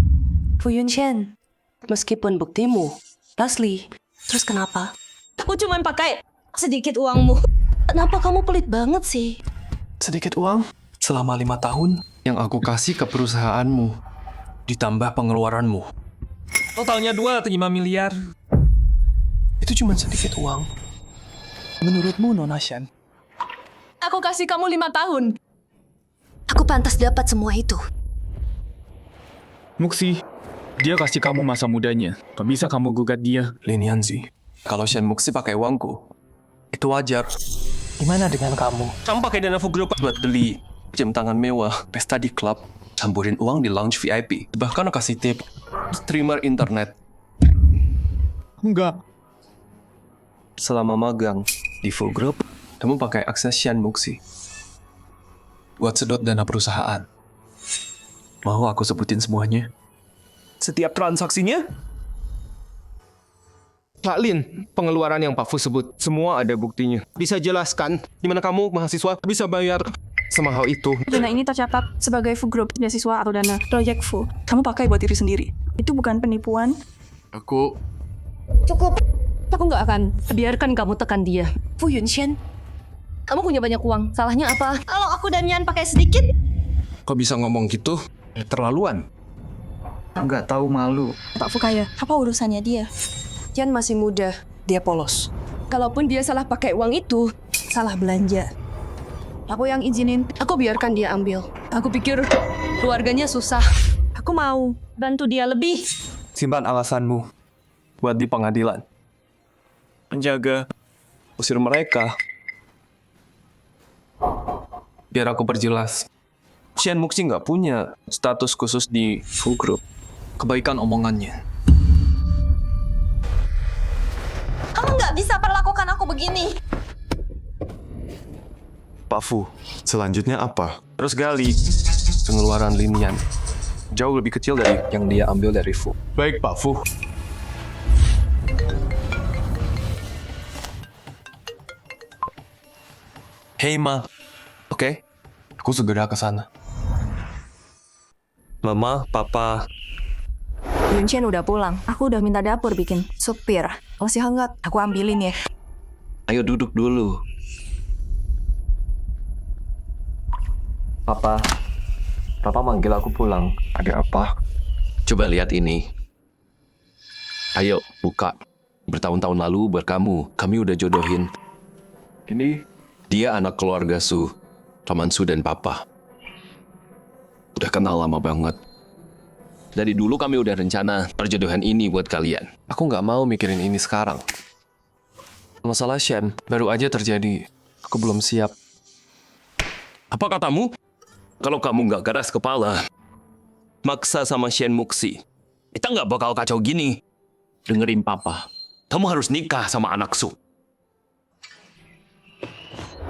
Fu Yunshen, meskipun buktimu asli, terus kenapa? Aku cuma pakai sedikit uangmu. Kenapa kamu pelit banget sih? Sedikit uang selama 5 tahun yang aku kasih ke perusahaanmu, ditambah pengeluaranmu. Totalnya 2 atau 5 miliar. Itu cuma sedikit uang. Menurutmu, Nona Shen? Aku kasih kamu 5 tahun. Aku pantas dapat semua itu. Muxi, dia kasih kamu masa mudanya. Tak bisa kamu gugat dia. Linianzi, kalau Shen Muxi pakai uangku, itu wajar. Gimana dengan kamu? Kamu pakai dana Fu Group Buat beli jam tangan mewah, pesta di klub, campurin uang di lounge VIP, bahkan kasih tip streamer internet. Enggak. Selama magang di Fu Group, kamu pakai akses Shen Muxi buat sedot dana perusahaan. Mau aku sebutin semuanya? setiap transaksinya? Pak Lin, pengeluaran yang Pak Fu sebut, semua ada buktinya. Bisa jelaskan di mana kamu mahasiswa bisa bayar semahal itu? Dana ini tercatat sebagai Fu Group beasiswa atau dana proyek Fu. Kamu pakai buat diri sendiri. Itu bukan penipuan. Aku... Cukup. Aku nggak akan biarkan kamu tekan dia. Fu Yunshen, kamu punya banyak uang. Salahnya apa? Kalau aku dan Yan pakai sedikit? Kok bisa ngomong gitu? Terlaluan. Nggak tahu malu. Pak Fu kaya. Apa urusannya dia? Yan masih muda. Dia polos. Kalaupun dia salah pakai uang itu, salah belanja. Aku yang izinin. Aku biarkan dia ambil. Aku pikir keluarganya susah. Aku mau bantu dia lebih. Simpan alasanmu buat di pengadilan. Penjaga, usir mereka. Biar aku perjelas. Shen Muxi nggak punya status khusus di Fu Group. Kebaikan omongannya. Kamu nggak bisa perlakukan aku begini. Pak Fu, selanjutnya apa? Terus gali pengeluaran Linian. Jauh lebih kecil dari yang dia ambil dari Fu. Baik, Pak Fu. Hei Ma, oke? Aku segera ke sana. Mama, Papa, Yunshen udah pulang. Aku udah minta dapur bikin sup pir. Masih hangat. Aku ambilin ya. ayo duduk dulu. Papa manggil aku pulang. Ada apa? Coba lihat ini. Ayo, buka. Bertahun-tahun lalu buat kamu, kami udah jodohin. Ini? Dia anak keluarga Su, teman Su dan Papa. Udah kenal lama banget. Dari dulu kami udah rencana perjodohan ini buat kalian. Aku nggak mau mikirin ini sekarang. Masalah Shen baru aja terjadi. Aku belum siap. Apa katamu? Kalau kamu nggak keras kepala, maksa sama Shen Muxi, kita nggak bakal kacau gini. Dengerin Papa, kamu harus nikah sama anak Su.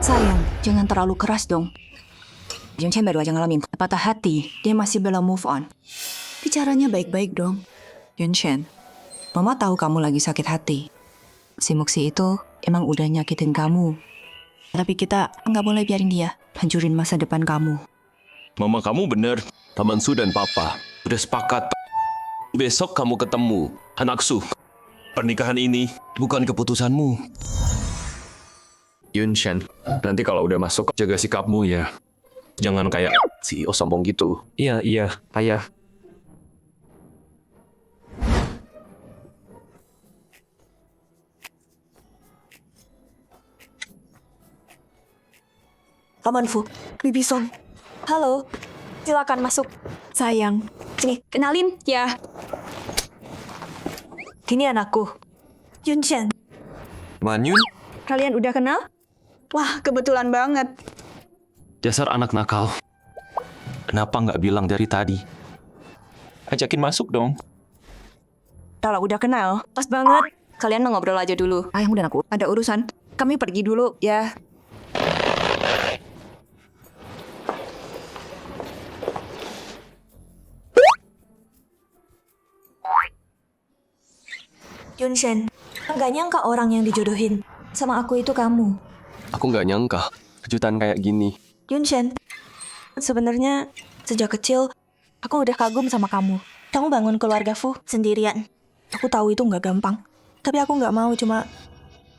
Sayang, jangan terlalu keras dong. Yunshen baru aja ngalamin patah hati, dia masih belum move on. Bicaranya baik-baik dong. Yunshen, Mama tahu kamu lagi sakit hati. Si Muxi itu emang udah nyakitin kamu. Tapi kita nggak boleh biarin dia hancurin masa depan kamu. Mama kamu bener, teman Su dan Papa udah sepakat. Besok kamu ketemu anak Su. Pernikahan ini bukan keputusanmu. Yunshen, nanti kalau udah masuk, jaga sikapmu ya. Jangan kayak CEO sombong gitu. Iya, ayah. Come on, Fu. Bibi Song. Halo. Silakan masuk. Sayang. Sini, kenalin ya. Ini anakku. Yunshen. Manyun, Kalian udah kenal? Wah, kebetulan banget. dasar anak nakal. Kenapa nggak bilang dari tadi? Ajakin masuk dong. Kalau udah kenal, pas banget. Kalian ngobrol aja dulu. Ayang udah aku. Ada urusan. Kami pergi dulu, ya. Yunshen, nggak nyangka orang yang dijodohin sama aku itu kamu. Aku nggak nyangka kejutan kayak gini. Yunshen, sebenarnya sejak kecil aku udah kagum sama kamu. Kamu bangun keluarga Fu sendirian. Aku tahu itu nggak gampang, tapi aku nggak mau cuma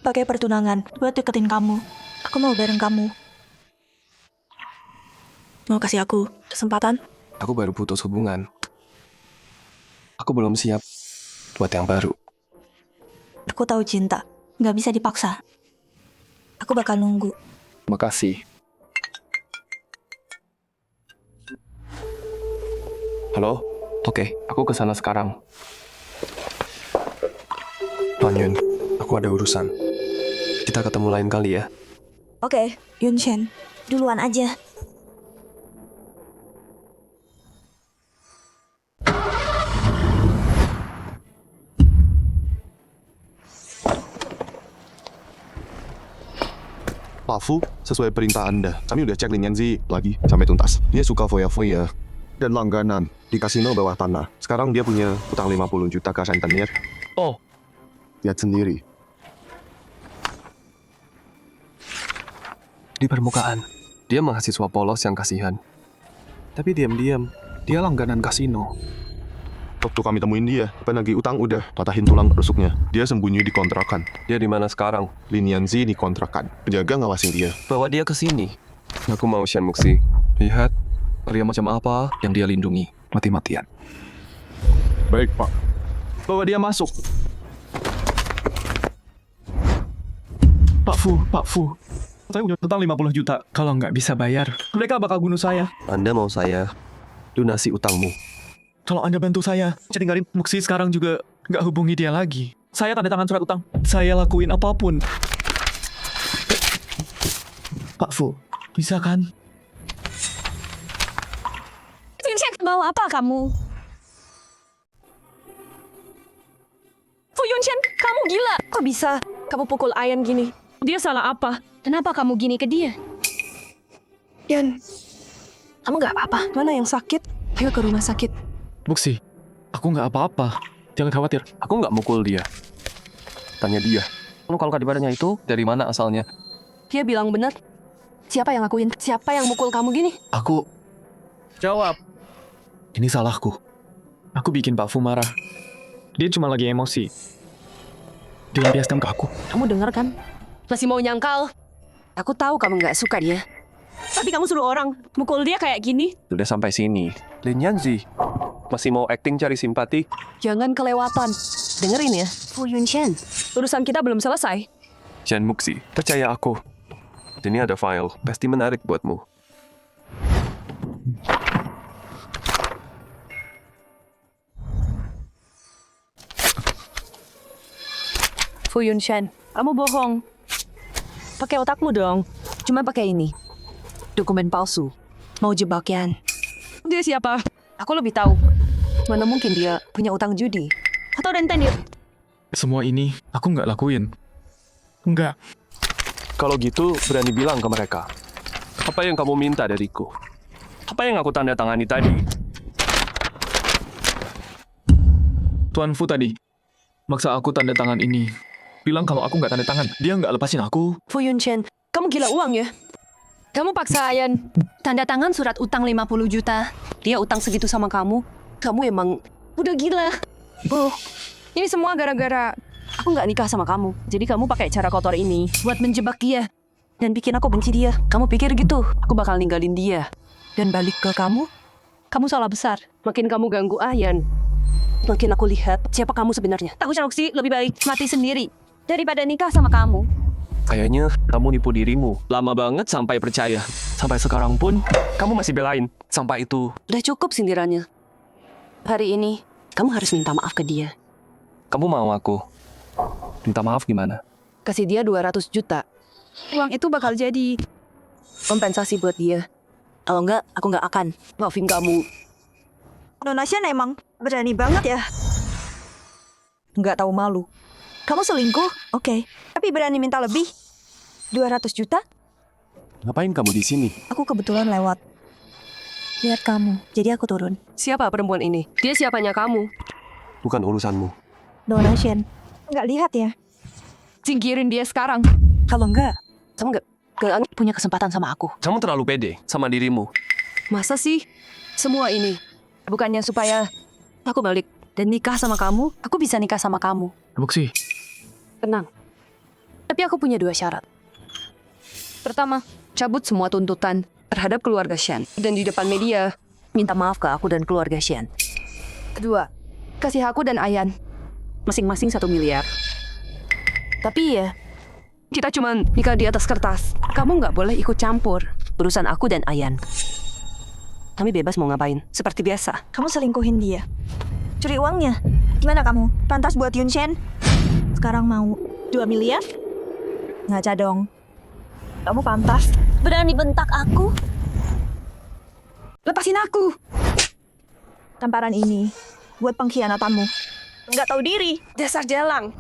pakai pertunangan buat deketin kamu. Aku mau bareng kamu. Mau kasih aku kesempatan? Aku baru putus hubungan. Aku belum siap buat yang baru. Aku tahu cinta nggak bisa dipaksa. Aku bakal nunggu. Makasih. Halo? Oke, aku kesana sekarang. Manyun, aku ada urusan. Kita ketemu lain kali ya. Oke, Yunshen, duluan aja. Pak Fu, sesuai perintah Anda, kami udah cek Lin Yanzi lagi sampai tuntas. Dia suka foya-foya dan langganan di kasino bawah tanah. Sekarang dia punya utang 50 juta ke rentenir. Oh. Lihat sendiri. Di permukaan, dia mahasiswa polos yang kasihan. Tapi diam-diam, dia langganan kasino. Waktu kami temuin dia, penagih utang udah patahin tulang rusuknya. Dia sembunyi di kontrakan. Dia di mana sekarang? Lin Yanzi di kontrakan. Penjaga ngawasin dia. Bawa dia ke sini. Aku mau Shen Muxi. Lihat, pria macam apa yang dia lindungi. Mati-matian. Baik, Pak. Bawa dia masuk. Pak Fu. Saya punya utang 50 juta. Kalau nggak bisa bayar, mereka bakal bunuh saya. Anda mau saya lunasi utangmu. Kalau Anda bantu saya, tinggalin Muxi sekarang juga nggak hubungi dia lagi. Saya tanda tangan surat utang. Saya lakuin apapun. Pak Fu, bisa kan? Yunshen, mau apa kamu? Fu Yunshen, kamu gila. Kok bisa kamu pukul Ayan gini? Dia salah apa? Kenapa kamu gini ke dia? Yan, kamu nggak apa-apa? Mana yang sakit? Ayo ke rumah sakit. Muxi, aku nggak apa-apa. Jangan khawatir. Aku nggak mukul dia. Tanya dia. Luka-luka di badannya itu dari mana asalnya? Dia bilang benar. Siapa yang lakuin? Siapa yang mukul kamu gini? Aku... Jawab. Ini salahku. Aku bikin Pak Fu marah. Dia cuma lagi emosi. Dia lampiaskan ke aku. Kamu dengar kan? Masih mau nyangkal. Aku tahu kamu nggak suka dia. Tapi kamu suruh orang mukul dia kayak gini. Sudah sampai sini. Lin Yanzi masih mau acting cari simpati? Jangan kelewatan. Dengerin ya. Fu Yunshen, urusan kita belum selesai. Shen Muxi, percaya aku. Ini ada file, pasti menarik buatmu. Fu Yunshen, kamu bohong. Pakai otakmu dong. Cuma pakai ini. Dokumen palsu. Mau jebak Yan. Dia siapa? Aku lebih tahu. Mana mungkin dia punya utang judi atau rentenir? Semua ini aku nggak lakuin. Nggak. Kalau gitu, berani bilang ke mereka. Apa yang kamu minta dariku? Apa yang aku tanda tangani tadi? Tuan Fu tadi maksa aku tanda tangan ini. Bilang kalau aku nggak tanda tangan, dia nggak lepasin aku. Fu Yunshen, kamu gila uang ya? Kamu paksa Ayan tanda tangan surat utang 50 juta. Dia utang segitu sama kamu. Kamu emang udah gila. Oh, ini semua gara-gara Aku nggak nikah sama kamu. Jadi kamu pakai cara kotor ini buat menjebak dia. Dan bikin aku benci dia. Kamu pikir gitu, aku bakal ninggalin dia. Dan balik ke kamu? Kamu salah besar. Makin kamu ganggu Ayan, makin aku lihat siapa kamu sebenarnya. Tahu Shanoxi, lebih baik mati sendiri daripada nikah sama kamu. Kayaknya kamu nipu dirimu. Lama banget sampai percaya. Sampai sekarang pun, kamu masih belain. Sampai itu. Udah cukup sindirannya. Hari ini, kamu harus minta maaf ke dia. Kamu mau aku minta maaf gimana? Kasih dia 200 juta. Uang itu bakal jadi kompensasi buat dia. Kalau enggak, aku nggak akan maafin kamu. Nona Shen emang berani banget ya. Nggak tahu malu. Kamu selingkuh? Oke. Tapi berani minta lebih? 200 juta? Ngapain kamu di sini? Aku kebetulan lewat. Lihat kamu, jadi aku turun. Siapa perempuan ini? Dia siapanya kamu? Bukan urusanmu. Nona Shen. Nggak lihat ya? Singkirin dia sekarang. Kalau enggak, kamu nggak punya kesempatan sama aku. Kamu terlalu pede sama dirimu. Masa sih? Semua ini bukannya supaya aku balik dan nikah sama kamu, aku bisa nikah sama kamu. Muxi. Tenang. Tapi aku punya 2 syarat. Pertama, cabut semua tuntutan terhadap keluarga Shen. Dan di depan media, minta maaf ke aku dan keluarga Shen. Kedua, kasih aku dan Ayan masing-masing 1 miliar. Tapi ya, kita cuma nikah di atas kertas. Kamu nggak boleh ikut campur urusan aku dan Ayan. Kami bebas mau ngapain, seperti biasa. Kamu selingkuhin dia. Curi uangnya. Gimana kamu? Pantas buat Yun Shen? Sekarang mau 2 miliar? Ngaca dong. Kamu pantas. Berani bentak aku? Lepasin aku. Tamparan ini buat pengkhianatanmu. Nggak tahu diri. Dasar jalang.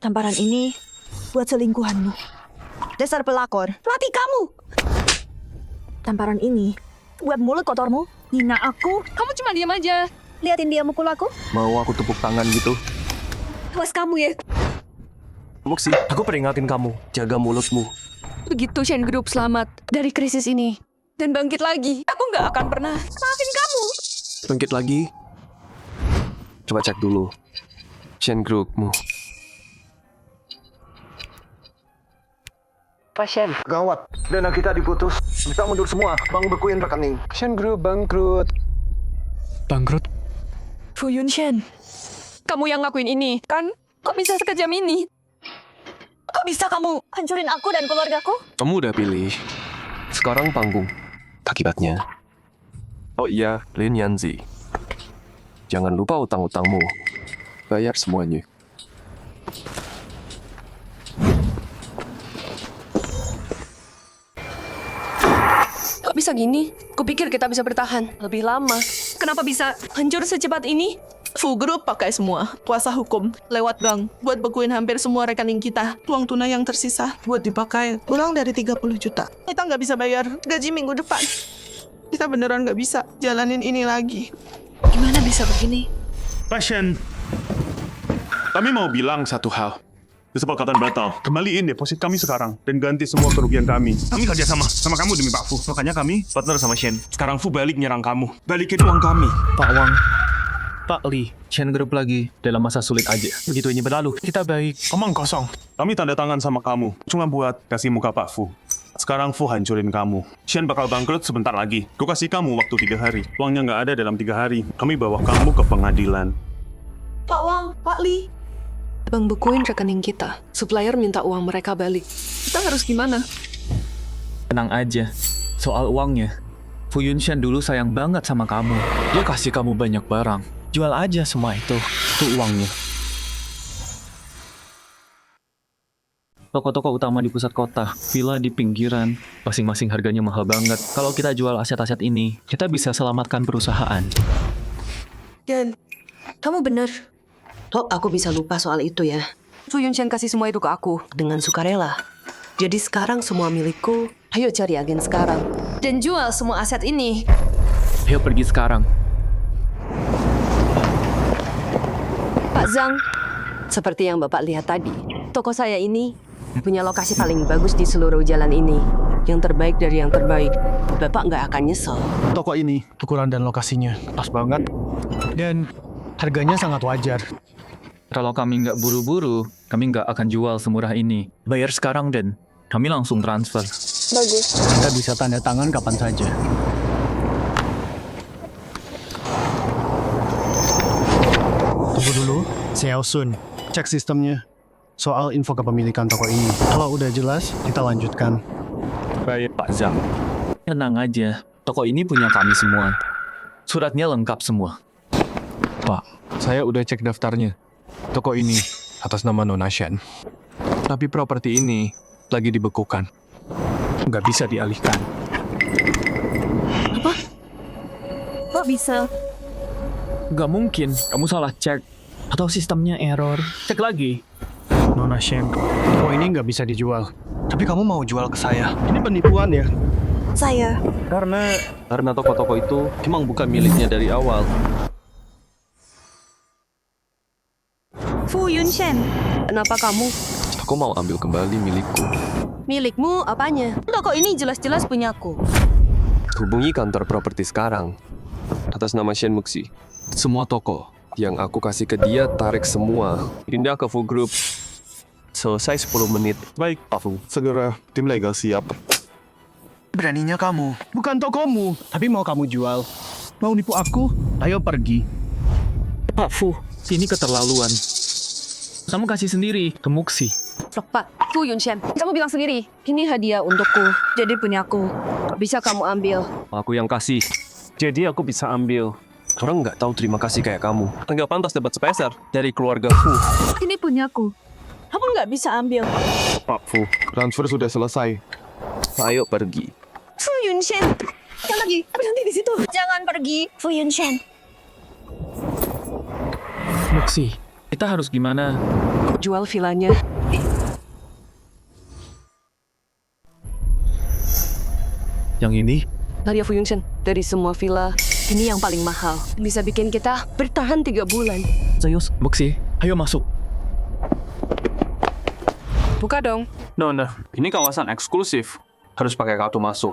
Tamparan ini buat selingkuhanmu. Dasar pelakor. Pelatih kamu. Tamparan ini buat mulut kotormu. Hina aku. Kamu cuma diam aja. Liatin dia mukul aku. Mau aku tepuk tangan gitu? Awas kamu ya. Muxi, aku peringatin kamu. Jaga mulutmu. Begitu Shen Group selamat dari krisis ini dan bangkit lagi, aku nggak akan pernah maafin kamu. Bangkit lagi? Coba cek dulu Shen Groupmu. Pasien. Gawat, dana kita diputus. Kita mundur semua. Bang bekuin rekening. Shen Group bangkrut. Bangkrut? Fu Yun Shen, kamu yang ngakuin ini, kan? Kok bisa sekejam ini? Kok bisa kamu hancurin aku dan keluargaku? Kamu udah pilih. Sekarang panggung. Akibatnya. Oh iya, Lin Yanzi. Jangan lupa utang-utangmu. Bayar semuanya. Kok bisa gini? Kupikir kita bisa bertahan lebih lama. Kenapa bisa hancur secepat ini? Fu Group pakai semua kuasa hukum lewat bank buat bekuin hampir semua rekening kita. Uang tunai yang tersisa buat dipakai kurang dari 30 juta. Kita nggak bisa bayar gaji minggu depan. Kita beneran nggak bisa jalanin ini lagi. Gimana bisa begini? Pasien, kami mau bilang satu hal. Kesepakatan batal. Kembaliin deposit kami sekarang dan ganti semua kerugian kami. Kami kerja sama kamu demi Pak Fu. Makanya kami partner sama Shen. Sekarang Fu balik nyerang kamu. Balikin uang kami. Pak Wang, Pak Li, Shen Group lagi dalam masa sulit aja. Begitu ini berlalu, kita baik. Omong kosong. Kami tanda tangan sama kamu. Cuma buat kasih muka Pak Fu. Sekarang Fu hancurin kamu. Shen bakal bangkrut sebentar lagi. Ku kasih kamu waktu 3 hari. Uangnya nggak ada dalam 3 hari. Kami bawa kamu ke pengadilan. Pak Wang, Pak Li. Bang bekuin rekening kita. Supplier minta uang mereka balik. Kita harus gimana? Tenang aja, soal uangnya. Fu Yun Shen dulu sayang banget sama kamu. Dia kasih kamu banyak barang. Jual aja semua itu uangnya. Toko-toko utama di pusat kota, villa di pinggiran, masing-masing harganya mahal banget. Kalau kita jual aset-aset ini, kita bisa selamatkan perusahaan. Dan kamu bener. Kok aku bisa lupa soal itu ya? Fu Yun Shen kasih semua itu ke aku dengan sukarela. Jadi sekarang semua milikku. Ayo cari agen sekarang dan jual semua aset ini. Ayo pergi sekarang. Pak Zhang, seperti yang Bapak lihat tadi, toko saya ini punya lokasi paling bagus di seluruh jalan ini. Yang terbaik dari yang terbaik. Bapak nggak akan nyesel. Toko ini, ukuran dan lokasinya pas banget. Dan harganya sangat wajar. Kalau kami nggak buru-buru, kami nggak akan jual semurah ini. Bayar sekarang, Den. Kami langsung transfer. Bagus. Anda bisa tanda tangan kapan saja. Tunggu dulu, Xiao Sun. Cek sistemnya. Soal info kepemilikan toko ini. Kalau udah jelas, kita lanjutkan. Baik, Pak Zhang. Tenang aja, toko ini punya kami semua. Suratnya lengkap semua. Pak, saya udah cek daftarnya. Toko ini atas nama Nona Shen. Tapi properti ini lagi dibekukan. Nggak bisa dialihkan. Apa? Kok bisa? Nggak mungkin, kamu salah cek. Atau sistemnya error. Cek lagi. Nona Shen, toko ini nggak bisa dijual. Tapi kamu mau jual ke saya. Ini penipuan ya? Saya. Karena toko-toko itu emang bukan miliknya dari awal. Fu Yunshen. Kenapa kamu? Aku mau ambil kembali milikku. Milikmu apanya? Toko ini jelas-jelas punyaku. Hubungi kantor properti sekarang. Atas nama Shen Muxi. Semua toko yang aku kasih ke dia tarik semua. Pindah ke Fu Group. Selesai 10 menit. Baik, Pak Fu. Segera tim legal siap. Beraninya kamu. Bukan tokomu, tapi mau kamu jual. Mau nipu aku? Ayo pergi. Pak Fu, ini keterlaluan. Kamu kasih sendiri ke Muxi. Pak, Fu Yunshen, kamu bilang sendiri. Ini hadiah untukku, jadi punyaku. Bisa kamu ambil. Aku yang kasih. Jadi aku bisa ambil. Orang nggak tahu terima kasih kayak kamu. Nggak pantas dapat sepeser dari keluarga Fu. Ini punyaku. Kamu nggak bisa ambil. Pak Fu, transfer sudah selesai. Ayo pergi. Fu Yunshen. Jangan lagi, berhenti di situ. Jangan pergi, Fu Yunshen. Muxi, kita harus gimana? Jual vilanya. Yang ini? Dari Fu Yunshen, dari semua villa, ini yang paling mahal. Bisa bikin kita bertahan 3 bulan. Serius? Muxi, ayo masuk. Buka dong. Nona, ini kawasan eksklusif. Harus pakai kartu masuk.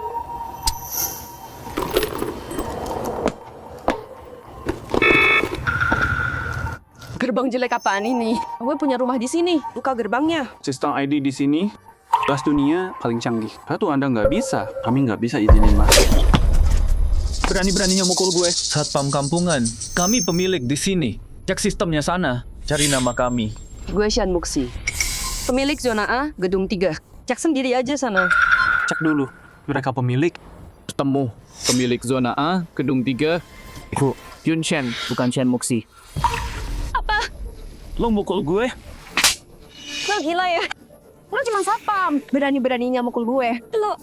Gerbang jelek apaan ini? Gue punya rumah di sini. Buka gerbangnya. Sistem ID di sini kelas dunia paling canggih. Satu Anda nggak bisa, kami nggak bisa izinin masuk. Berani-beraninya mukul gue. Satpam kampungan. Kami pemilik di sini. Cek sistemnya sana. Cari nama kami. Gue Shen Muxi. Pemilik zona A, gedung 3. Cek sendiri aja sana. Cek dulu, mereka pemilik. Ketemu. Pemilik zona A, gedung 3. Fu Yunshen, bukan Shen Muxi. Apa? Lo mukul gue? Lo gila ya? Lo cuma satpam. Berani-beraninya mukul gue. Lo...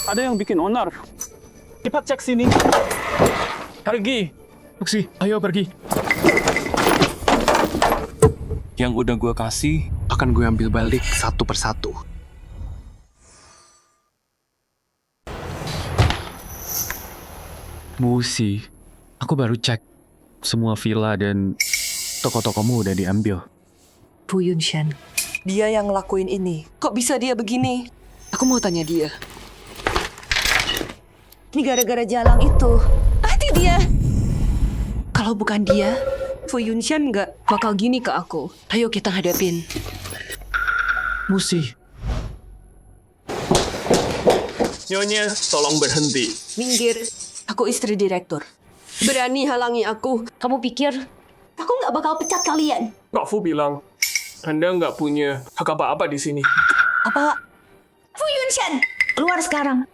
Ada yang bikin onar. Cepat cek sini. Pergi. Muxi, ayo pergi. Yang udah gue kasih akan gue ambil balik satu persatu. Muxi, aku baru cek. Semua villa dan toko-tokomu udah diambil. Fu Yunshen. Dia yang ngelakuin ini. Kok bisa dia begini? Aku mau tanya dia. Ini gara-gara jalang itu. Pasti dia. Kalau bukan dia, Fu Yunshen nggak bakal gini ke aku. Ayo kita hadapin. Muxi. Nyonya, tolong berhenti. Minggir. Aku istri direktur. Berani halangi aku. Kamu pikir aku nggak bakal pecat kalian? Kak Fu bilang, Anda nggak punya hak apa-apa di sini. Apa? Fu Yunshen, keluar sekarang.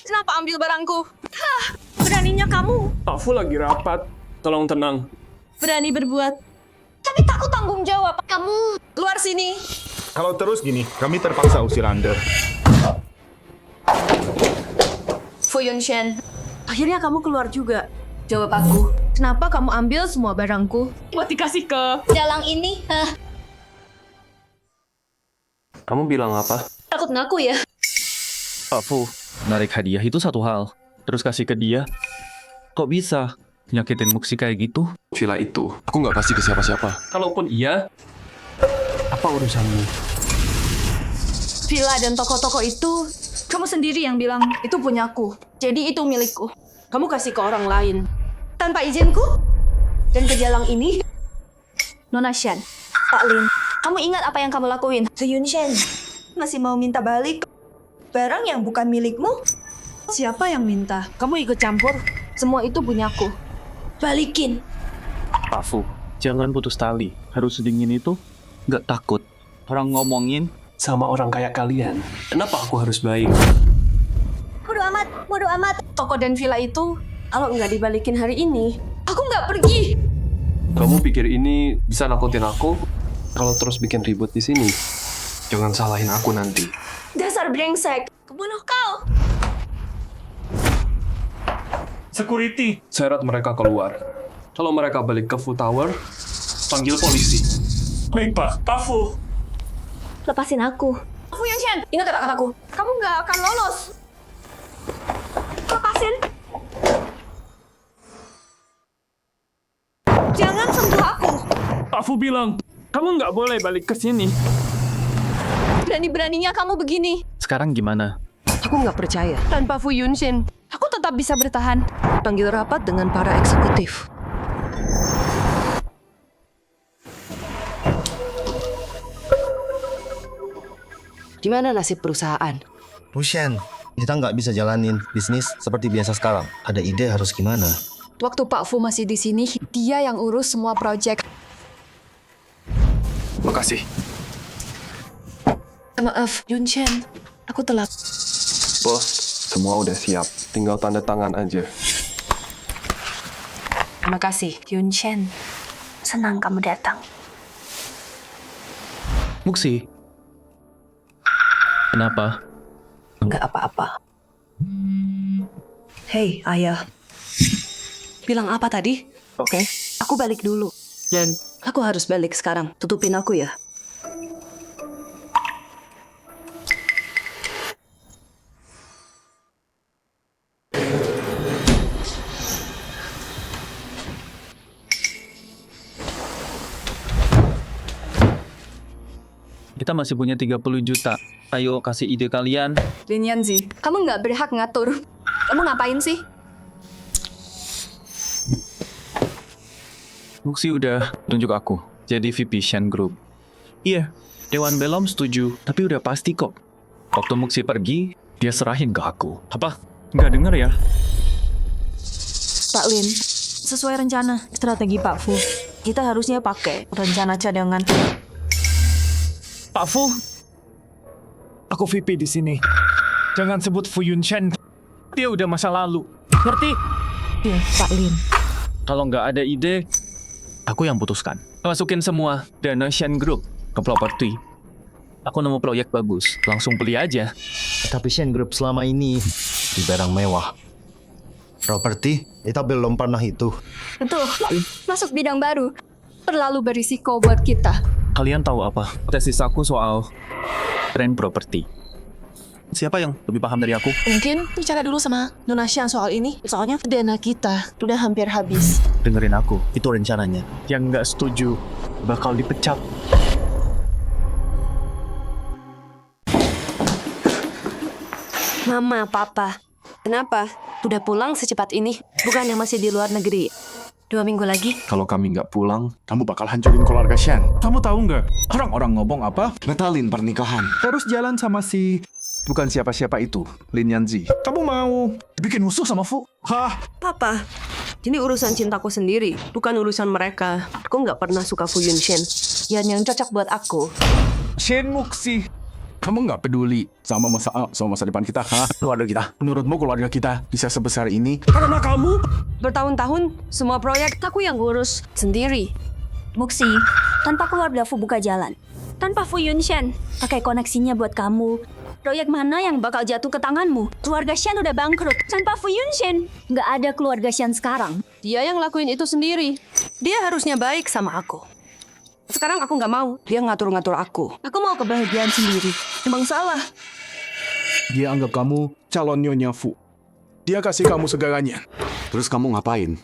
Kenapa ambil barangku? Hah, beraninya kamu. Kak Fu lagi rapat. Tolong tenang. Berani berbuat. Tapi takut tanggung jawab. Kamu keluar sini. Kalau terus gini, kami terpaksa usir Anda. Fu Yunshen, Akhirnya kamu keluar juga. Jawab aku. kenapa kamu ambil semua barangku? Buat dikasih ke Jalang ini, Kamu bilang apa? takut ngaku ya? Pak Fu, narik hadiah itu satu hal. Terus kasih ke dia. Kok bisa? Nyakitin Muxi kayak gitu? Villa itu, aku nggak kasih ke siapa-siapa. Kalaupun iya, apa urusanmu? Villa dan toko-toko itu, kamu sendiri yang bilang itu punyaku. Jadi itu milikku. Kamu kasih ke orang lain. Tanpa izinku? Dan ke jalang ini? Nona Shen, Pak Lin, kamu ingat apa yang kamu lakuin? Fu Yunshen, masih mau minta balik barang yang bukan milikmu? Siapa yang minta? Kamu ikut campur. Semua itu punyaku. Balikin. Pak Fu, jangan putus tali. Harus sedingin itu. Nggak takut. Orang ngomongin sama orang kayak kalian. Kenapa aku harus baik? Bodo amat. Toko dan villa itu, kalau nggak dibalikin hari ini, aku nggak pergi. Kamu pikir ini bisa nakutin aku? Kalau terus bikin ribut di sini, jangan salahin aku nanti. Dasar brengsek, kebunuh kau. Security. Seret mereka keluar. Kalau mereka balik ke Fu Tower, panggil polisi. Baik, Pak. Pak Fu. Lepasin aku. Fu Yunshen, ingat kata-kataku. Kamu nggak akan lolos. Lepasin. Jangan sentuh aku. Pak Fu bilang, kamu nggak boleh balik ke sini. Berani-beraninya kamu begini. Sekarang gimana? Aku nggak percaya. Tanpa Fu Yunshen, aku tetap bisa bertahan. Panggil rapat dengan para eksekutif. Di mana nasib perusahaan? Rushen, kita nggak bisa jalanin bisnis seperti biasa sekarang. Ada ide harus gimana? Waktu Pak Fu masih di sini, dia yang urus semua proyek. Makasih. Maaf, Yunshen. Aku telat. Bos, semua udah siap. Tinggal tanda tangan aja. Terima kasih, Yunshen. Senang kamu datang. Muksi. Kenapa? Nggak apa-apa. Hei, ayah. Bilang apa tadi? Oke. Aku balik dulu. Dan aku harus balik sekarang. Tutupin aku ya. Kita masih punya 30 juta. Ayo kasih ide kalian. Lin Yanzi, kamu nggak berhak ngatur. Kamu ngapain sih? Muksi udah tunjuk aku jadi VP Shen Group. Iya, Dewan Belom setuju, tapi udah pasti kok. Waktu Muksi pergi, dia serahin ke aku. Apa? Nggak denger ya? Pak Lin, sesuai rencana strategi Pak Fu, kita harusnya pakai rencana cadangan. Pak Fu, aku VP di sini. Jangan sebut Fu Yunshen. Dia udah masa lalu. Ngerti? Iya, Pak Lin. Kalau nggak ada ide, aku yang putuskan. Masukin semua dana Shen Group ke properti. Aku nemu proyek bagus, langsung beli aja. Tapi Shen Group selama ini di barang mewah. Properti, kita belum pernah itu. Betul, masuk bidang baru. Terlalu berisiko buat kita. Kalian tahu apa? Tesis aku soal tren properti. Siapa yang lebih paham dari aku? Mungkin bicara dulu sama Nona Xian soal ini. Soalnya dana kita udah hampir habis. Dengerin aku. Itu rencananya. Yang nggak setuju bakal dipecat. Mama, Papa. Kenapa? Udah pulang secepat ini? Bukannya masih di luar negeri? 2 minggu lagi? Kalau kami nggak pulang, kamu bakal hancurin keluarga Shen. Kamu tahu nggak? Orang-orang ngomong apa? Batalin pernikahan. Terus jalan sama si... Bukan siapa-siapa itu, Lin Yanzi. Kamu mau bikin musuh sama Fu? Hah? Papa, ini urusan cintaku sendiri, bukan urusan mereka. Aku nggak pernah suka Fu Yunshen. Yang cocok buat aku. Shen Muxi. Kamu nggak peduli sama masa depan kita, hah? Keluarga kita. Menurutmu keluarga kita bisa sebesar ini? Karena kamu? Bertahun-tahun, semua proyek aku yang ngurus sendiri. Muxi, tanpa keluarga Fu buka jalan. Tanpa Fu Yunshen, pakai koneksinya buat kamu. Proyek mana yang bakal jatuh ke tanganmu? Keluarga Shen udah bangkrut. Tanpa Fu Yunshen, nggak ada keluarga Shen sekarang. Dia yang lakuin itu sendiri. Dia harusnya baik sama aku. Sekarang aku nggak mau. Dia ngatur-ngatur aku. Aku mau kebahagiaan sendiri. Emang salah. Dia anggap kamu calon nyonya Fu. Dia kasih kamu segalanya. Terus kamu ngapain?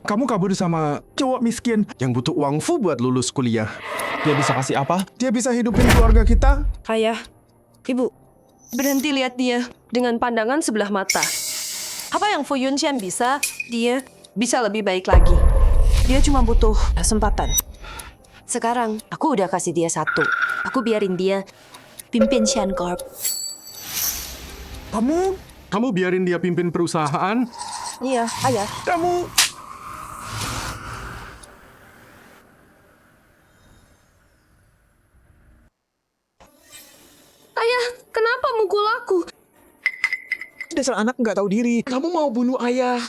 Kamu kabur sama cowok miskin yang butuh uang Fu buat lulus kuliah. Dia bisa kasih apa? Dia bisa hidupin keluarga kita. Ayah, Ibu, berhenti lihat dia dengan pandangan sebelah mata. Apa yang Fu Yunshen bisa, dia bisa lebih baik lagi. Dia cuma butuh kesempatan. Sekarang, aku udah kasih dia 1. Aku biarin dia pimpin Shen Corp. Kamu biarin dia pimpin perusahaan? Iya, ayah. Kamu... Ayah, kenapa mukul aku? Dasar anak nggak tahu diri. Kamu mau bunuh ayah.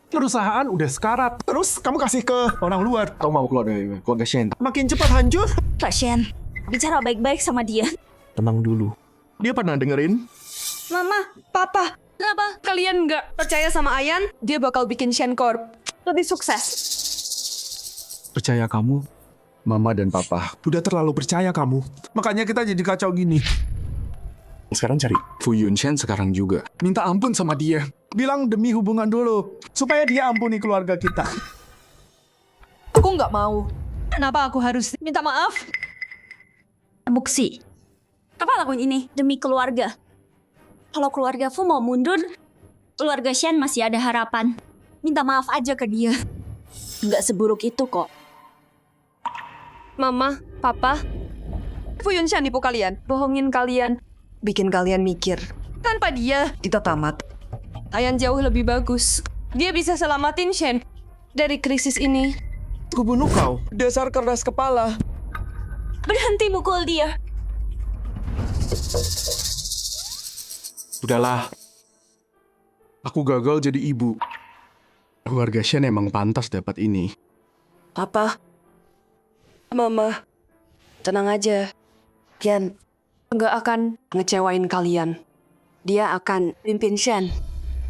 Perusahaan udah sekarat. Terus kamu kasih ke orang luar. Kamu mau keluar dari keluarga Shen? Makin cepat hancur. Kak Shen, bicara baik-baik sama dia. Tenang dulu. Dia pernah dengerin? Mama, Papa, kenapa kalian nggak percaya sama Ayan? Dia bakal bikin Shen Corp lebih sukses. Percaya kamu? Mama dan Papa udah terlalu percaya kamu. Makanya kita jadi kacau gini. Sekarang cari Fu Yunshen sekarang juga. Minta ampun sama dia. Bilang demi hubungan dulu. Supaya dia ampuni keluarga kita. Aku nggak mau. Kenapa aku harus minta maaf? Muxi, apa lakuin ini demi keluarga? Kalau keluarga Fu mau mundur, keluarga Shen masih ada harapan. Minta maaf aja ke dia. Nggak seburuk itu kok. Mama, Papa, Fu Yunshen nipu kalian, bohongin kalian, bikin kalian mikir. Tanpa dia, kita tamat. Ayan jauh lebih bagus. Dia bisa selamatin Shen dari krisis ini. Ku bunuh kau. Dasar keras kepala. Berhenti mukul dia. Udahlah. Aku gagal jadi ibu. Keluarga Shen emang pantas dapat ini. Papa, Mama, tenang aja. Kian nggak akan ngecewain kalian. Dia akan pimpin Shen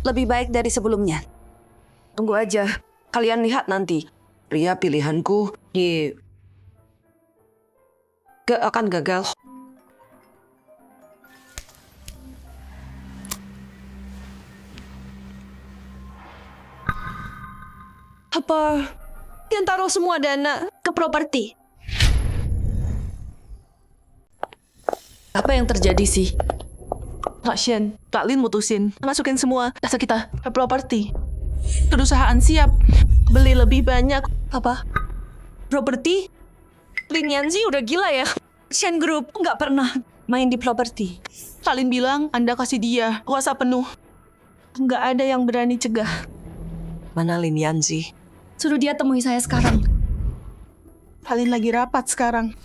lebih baik dari sebelumnya. Tunggu aja. Kalian lihat nanti. Pria pilihanku gak akan gagal. Apa yang taruh semua dana ke properti? Apa yang terjadi sih? Kak Shen, Kak Lin mutusin masukin semua aset kita ke properti. Perusahaan siap beli lebih banyak. Apa? Properti? Lin Yanzi udah gila ya? Shen Group nggak pernah main di properti. Kak Lin bilang Anda kasih dia kuasa penuh. Nggak ada yang berani cegah. Mana Lin Yanzi? Suruh dia temui saya sekarang. Kak Lin lagi rapat sekarang.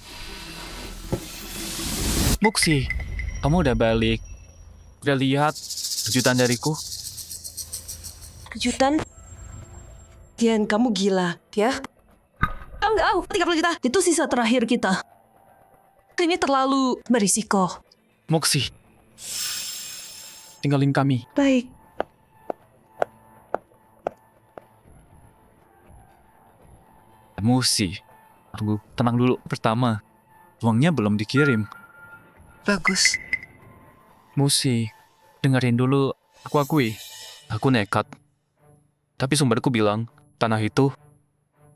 Muxi, kamu udah balik. Udah lihat kejutan dariku? Kejutan? Kian, kamu gila, ya? Enggak, 30 juta. Itu sisa terakhir kita. Ini terlalu berisiko. Muxi, tinggalin kami. Baik. Muxi, tunggu, tenang dulu. Pertama, uangnya belum dikirim. Bagus. Muxi, dengerin dulu. Aku akui, aku nekat. Tapi sumberku bilang, tanah itu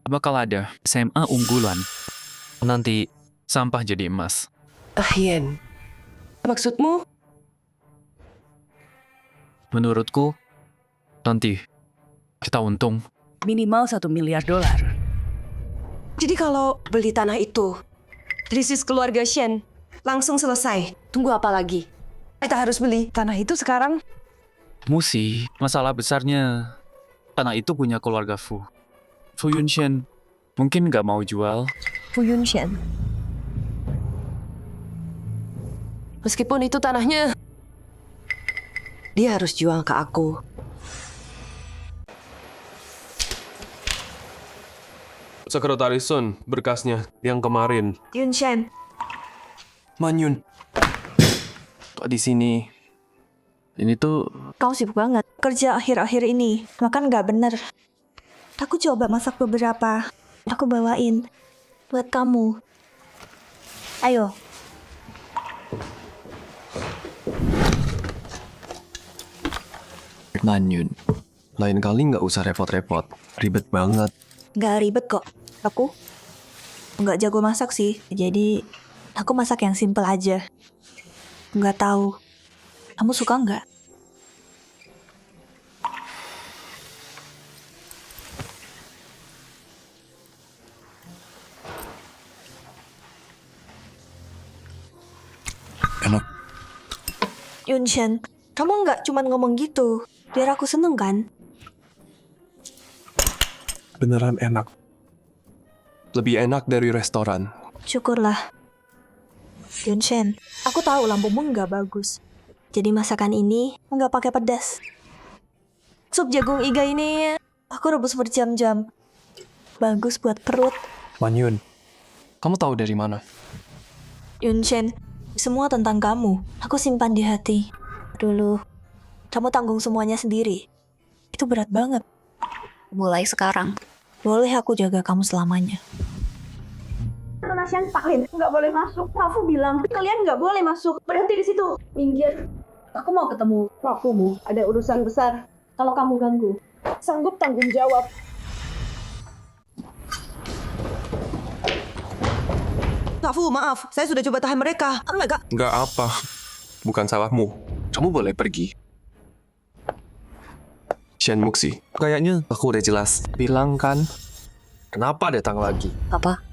bakal ada SMA unggulan. Nanti sampah jadi emas. Yen, maksudmu? Menurutku, nanti kita untung. Minimal $1 miliar. Jadi kalau beli tanah itu, krisis keluarga Shen langsung selesai. Tunggu apa lagi? Kita harus beli tanah itu sekarang. Muxi, masalah besarnya tanah itu punya keluarga Fu. Fu Yunshen mungkin nggak mau jual. Fu Yunshen. Meskipun itu tanahnya, dia harus jual ke aku. Sekretaris Sun, berkasnya yang kemarin. Yunshen. Manyun. Kok di sini? Ini tuh Kau sibuk banget kerja akhir-akhir ini. Makan nggak bener. Aku coba masak beberapa. Aku bawain buat kamu. Ayo. Nanyun, lain kali nggak usah repot-repot. Ribet banget. Nggak ribet kok. Aku nggak jago masak sih. Jadi aku masak yang simple aja. Nggak tahu. Kamu suka nggak? Yunshen, kamu nggak cuma ngomong gitu, biar aku seneng kan? Beneran enak. Lebih enak dari restoran. Syukurlah. Yunshen, aku tahu lampumu nggak bagus. Jadi masakan ini nggak pakai pedas. Sup jagung iga ini aku rebus berjam-jam. Bagus buat perut. Manyun, kamu tahu dari mana? Yunshen, semua tentang kamu. Aku simpan di hati. Dulu, kamu tanggung semuanya sendiri. Itu berat banget. Mulai sekarang, boleh aku jaga kamu selamanya. Nasian Paklin nggak boleh masuk. Aku bilang kalian nggak boleh masuk. Berhenti di situ. Minggir. Aku mau ketemu papumu. Ada urusan besar. Kalau kamu ganggu, sanggup tanggung jawab. Kak Fu, maaf. Saya sudah coba tahan mereka. Oh my God. Nggak apa. Bukan salahmu. Kamu boleh pergi. Shen Muxi, kayaknya aku udah jelas. Bilang kan, kenapa datang lagi? Apa?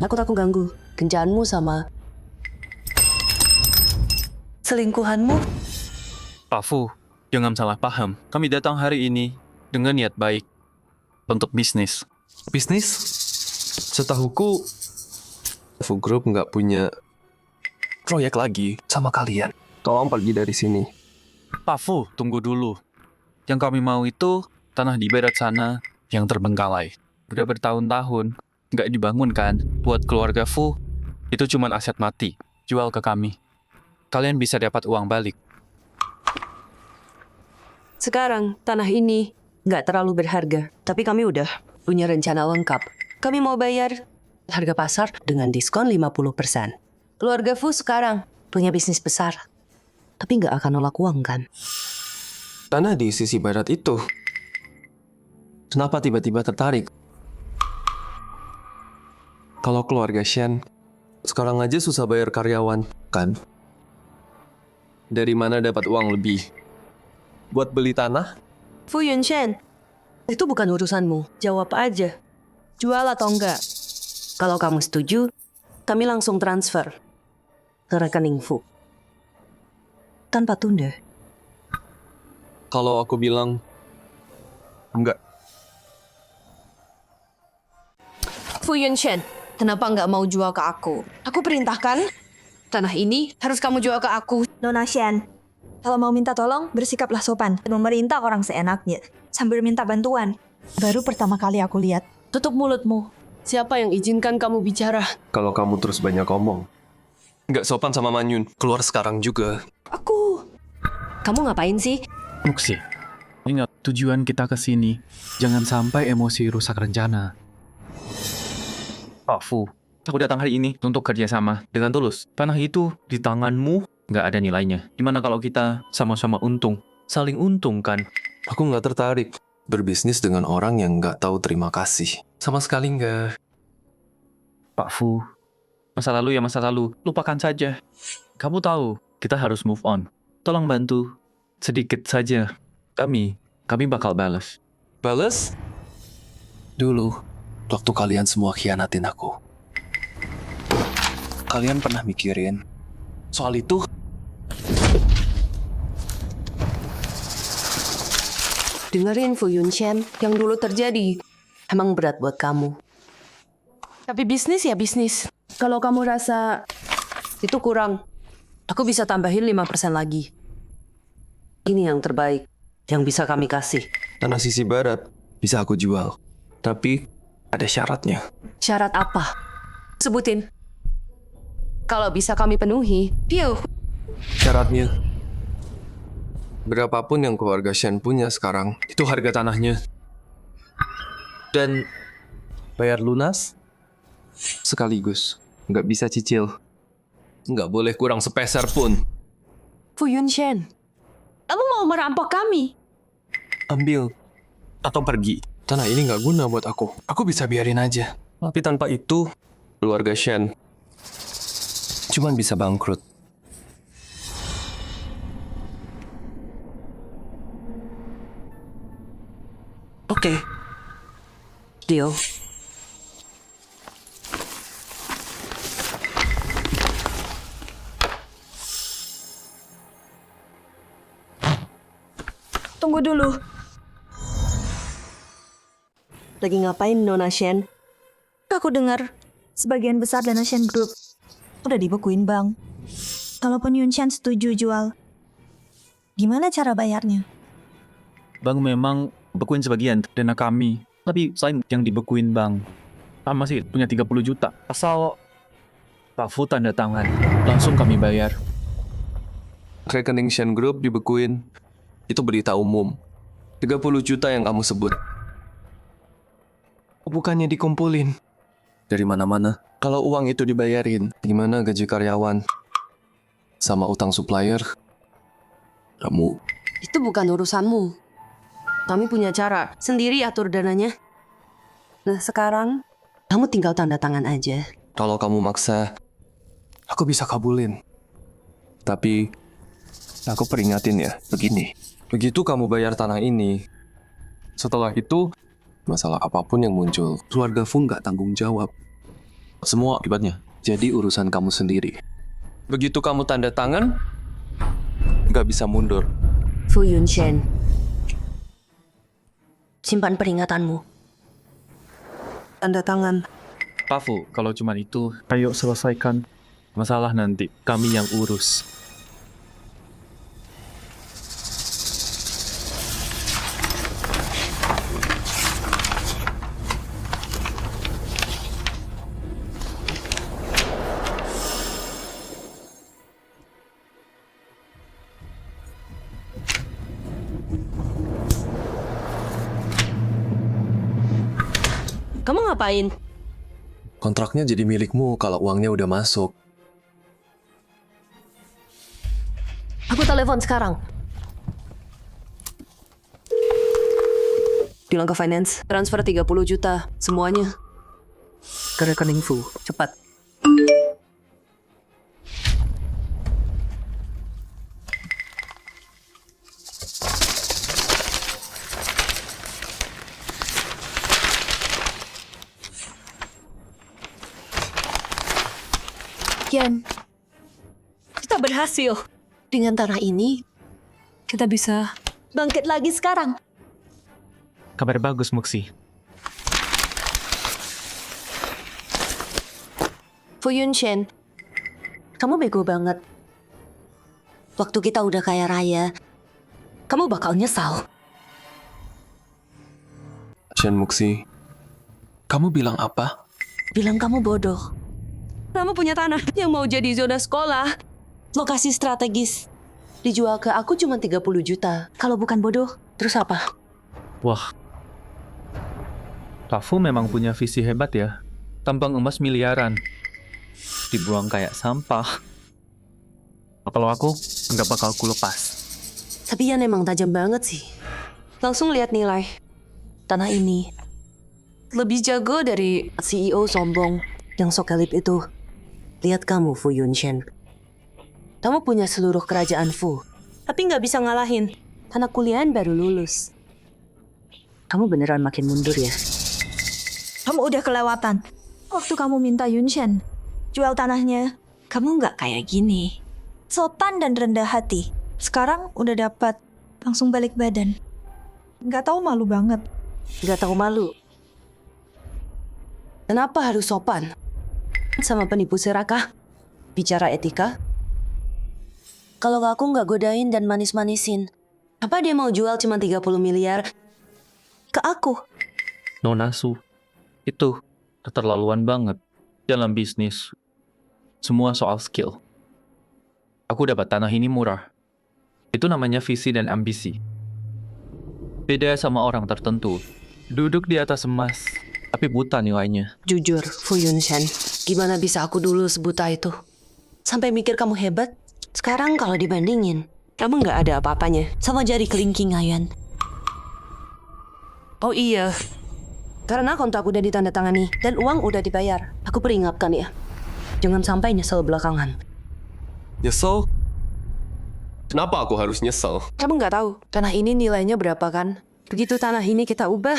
Aku takut ganggu. Kencaanmu sama selingkuhanmu. Pak Fu, jangan salah paham. Kami datang hari ini dengan niat baik untuk bisnis. Bisnis? Setahuku, Fu Group nggak punya proyek lagi sama kalian. Tolong pergi dari sini. Pak Fu, tunggu dulu. Yang kami mau itu tanah di barat sana yang terbengkalai. Udah bertahun-tahun nggak dibangun kan. Buat keluarga Fu, itu cuma aset mati. Jual ke kami. Kalian bisa dapat uang balik. Sekarang tanah ini nggak terlalu berharga, tapi kami udah punya rencana lengkap. Kami mau bayar harga pasar dengan diskon 50%. Keluarga Fu sekarang punya bisnis besar, tapi nggak akan nolak uang kan? Tanah di sisi barat itu, kenapa tiba-tiba tertarik? Kalau keluarga Shen, sekarang aja susah bayar karyawan, kan? Dari mana dapat uang lebih? Buat beli tanah? Fu Yunshen, itu bukan urusanmu. Jawab aja. Jual atau enggak? Kalau kamu setuju, kami langsung transfer ke rekening Fu. Tanpa tunda. Kalau aku bilang enggak. Fu Yunshen, kenapa nggak mau jual ke aku? Aku perintahkan, tanah ini harus kamu jual ke aku. Nona Shen, kalau mau minta tolong, bersikaplah sopan dan memerintah orang seenaknya sambil minta bantuan. Baru pertama kali aku lihat. Tutup mulutmu. Siapa yang izinkan kamu bicara? Kalau kamu terus banyak ngomong, nggak sopan sama Manyun. Keluar sekarang juga. Kamu ngapain sih? Muxi, ingat tujuan kita ke sini. Jangan sampai emosi rusak rencana. Pak Fu, aku datang hari ini untuk kerjasama dengan tulus. Tanah itu di tanganmu nggak ada nilainya. Gimana kalau kita sama-sama untung? Saling untung kan? Aku nggak tertarik berbisnis dengan orang yang nggak tahu terima kasih. Sama sekali nggak. Pak Fu, masa lalu ya masa lalu. Lupakan saja. Kamu tahu, kita harus move on. Tolong bantu. Sedikit saja. Kami bakal balas. Balas? Dulu, waktu kalian semua khianatin aku. Kalian pernah mikirin soal itu? Dengerin Fu Yunshen, yang dulu terjadi emang berat buat kamu. Tapi bisnis ya bisnis. Kalau kamu rasa itu kurang, aku bisa tambahin 5% lagi. Ini yang terbaik yang bisa kami kasih. Tanah sisi barat bisa aku jual. Tapi ada syaratnya. Syarat apa? Sebutin. Kalau bisa kami penuhi, deal. Syaratnya, berapapun yang keluarga Shen punya sekarang, itu harga tanahnya. Dan bayar lunas sekaligus. Nggak bisa cicil. Nggak boleh kurang sepeser pun. Fu Yunshen, kamu mau merampok kami? Ambil atau pergi. Tanah ini nggak guna buat aku. Aku bisa biarin aja. Tapi tanpa itu, keluarga Shen cuman bisa bangkrut. Oke. Deal. Tunggu dulu. Lagi ngapain, Nona Shen? Aku dengar sebagian besar dana Shen Group udah dibekuin bank. Kalaupun Yun Shen setuju jual, gimana cara bayarnya? Bang memang bekuin sebagian dana kami. Tapi selain yang dibekuin bang, masih punya 30 juta. Asal Pak Fu tanda tangan, langsung kami bayar. Rekening Shen Group dibekuin. Itu berita umum. 30 juta yang kamu sebut. Bukannya dikumpulin. Dari mana-mana. Kalau uang itu dibayarin, gimana gaji karyawan? Sama utang supplier? Kamu. Itu bukan urusanmu. Kami punya cara sendiri atur dananya. Nah sekarang, kamu tinggal tanda tangan aja. Kalau kamu maksa, aku bisa kabulin. Tapi, aku peringatin ya, begini. Begitu kamu bayar tanah ini, setelah itu, masalah apapun yang muncul, keluarga Fu nggak tanggung jawab. Semua akibatnya jadi urusan kamu sendiri. Begitu kamu tanda tangan, nggak bisa mundur. Fu Yunshen, simpan peringatanmu. Tanda tangan. Pak Fu, kalau cuma itu, ayo selesaikan masalah nanti. Kami yang urus. Kamu ngapain? Kontraknya jadi milikmu kalau uangnya udah masuk. Aku telepon sekarang. Bilang ke finance, transfer 30 juta, semuanya. Ke rekening Fu, cepat. Kian, kita berhasil. Dengan tanah ini, kita bisa bangkit lagi sekarang. Kabar bagus, Muxi. Fu Yunshen, kamu bego banget. Waktu kita udah kaya raya, kamu bakal nyesal. Shen Muxi, kamu bilang apa? Bilang kamu bodoh. Kamu punya tanah yang mau jadi zona sekolah. Lokasi strategis. Dijual ke aku cuma 30 juta. Kalau bukan bodoh, terus apa? Wah, Pak Fu memang punya visi hebat ya. Tambang emas miliaran. Dibuang kayak sampah. Kalau aku, nggak bakal ku lepas. Tapi Yan emang tajam banget sih. Langsung lihat nilai. Tanah ini lebih jago dari CEO sombong yang sokelip itu. Lihat kamu, Fu Yunshen. Kamu punya seluruh kerajaan Fu, tapi nggak bisa ngalahin. Anak kuliahan baru lulus. Kamu beneran makin mundur ya? Kamu udah kelewatan. Waktu kamu minta Yunshen jual tanahnya, kamu nggak kayak gini. Sopan dan rendah hati. Sekarang udah dapat, langsung balik badan. Nggak tahu malu banget. Nggak tahu malu? Kenapa harus sopan? Sama penipu serakah? Bicara etika? Kalau aku nggak godain dan manis-manisin, apa dia mau jual cuma 30 miliar ke aku? Nona Su, itu keterlaluan banget dalam bisnis. Semua soal skill. Aku dapat tanah ini murah. Itu namanya visi dan ambisi. Beda sama orang tertentu. Duduk di atas emas, tapi buta nilainya. Jujur, Fu Yunshen, gimana bisa aku dulu sebuta itu? Sampai mikir kamu hebat? Sekarang kalau dibandingin, kamu nggak ada apa-apanya. Sama jari kelingking, Ayan. Oh iya, karena kontrak udah ditandatangani dan uang udah dibayar. Aku peringatkan ya, jangan sampai nyesel belakangan. Nyesel? Kenapa aku harus nyesel? Kamu nggak tahu, tanah ini nilainya berapa kan? Begitu tanah ini kita ubah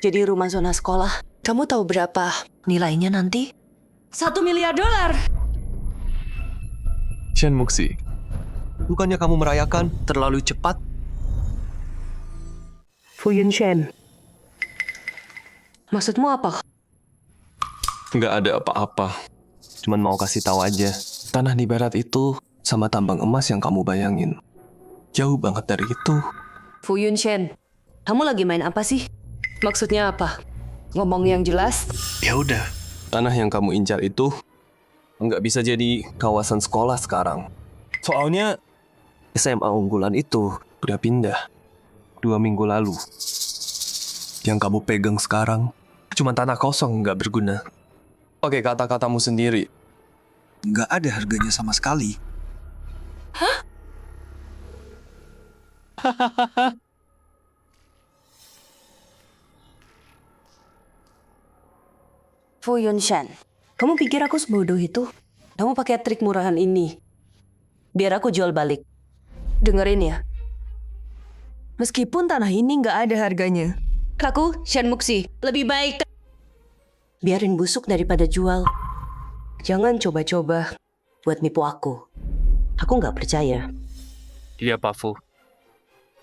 jadi rumah zona sekolah. Kamu tahu berapa nilainya nanti? $1 miliar. Shen Muxi, bukannya kamu merayakan terlalu cepat? Fu Yunshen. Maksudmu apa? Nggak ada apa-apa. Cuman mau kasih tahu aja. Tanah di barat itu sama tambang emas yang kamu bayangin. Jauh banget dari itu. Fu Yunshen, kamu lagi main apa sih? Maksudnya apa? Ngomong yang jelas? Ya udah. Tanah yang kamu incar itu nggak bisa jadi kawasan sekolah sekarang. Soalnya SMA unggulan itu udah pindah 2 minggu lalu. Yang kamu pegang sekarang cuma tanah kosong nggak berguna. Oke, kata-katamu sendiri. Nggak ada harganya sama sekali. Hah? Fu Yunshen, kamu pikir aku sebodoh itu? Kamu pakai trik murahan ini. Biar aku jual balik. Dengerin ya. Meskipun tanah ini nggak ada harganya. Aku, Shen Muxi, lebih baik biarin busuk daripada jual. Jangan coba-coba buat nipu aku. Aku nggak percaya. Iya, Pak Fu.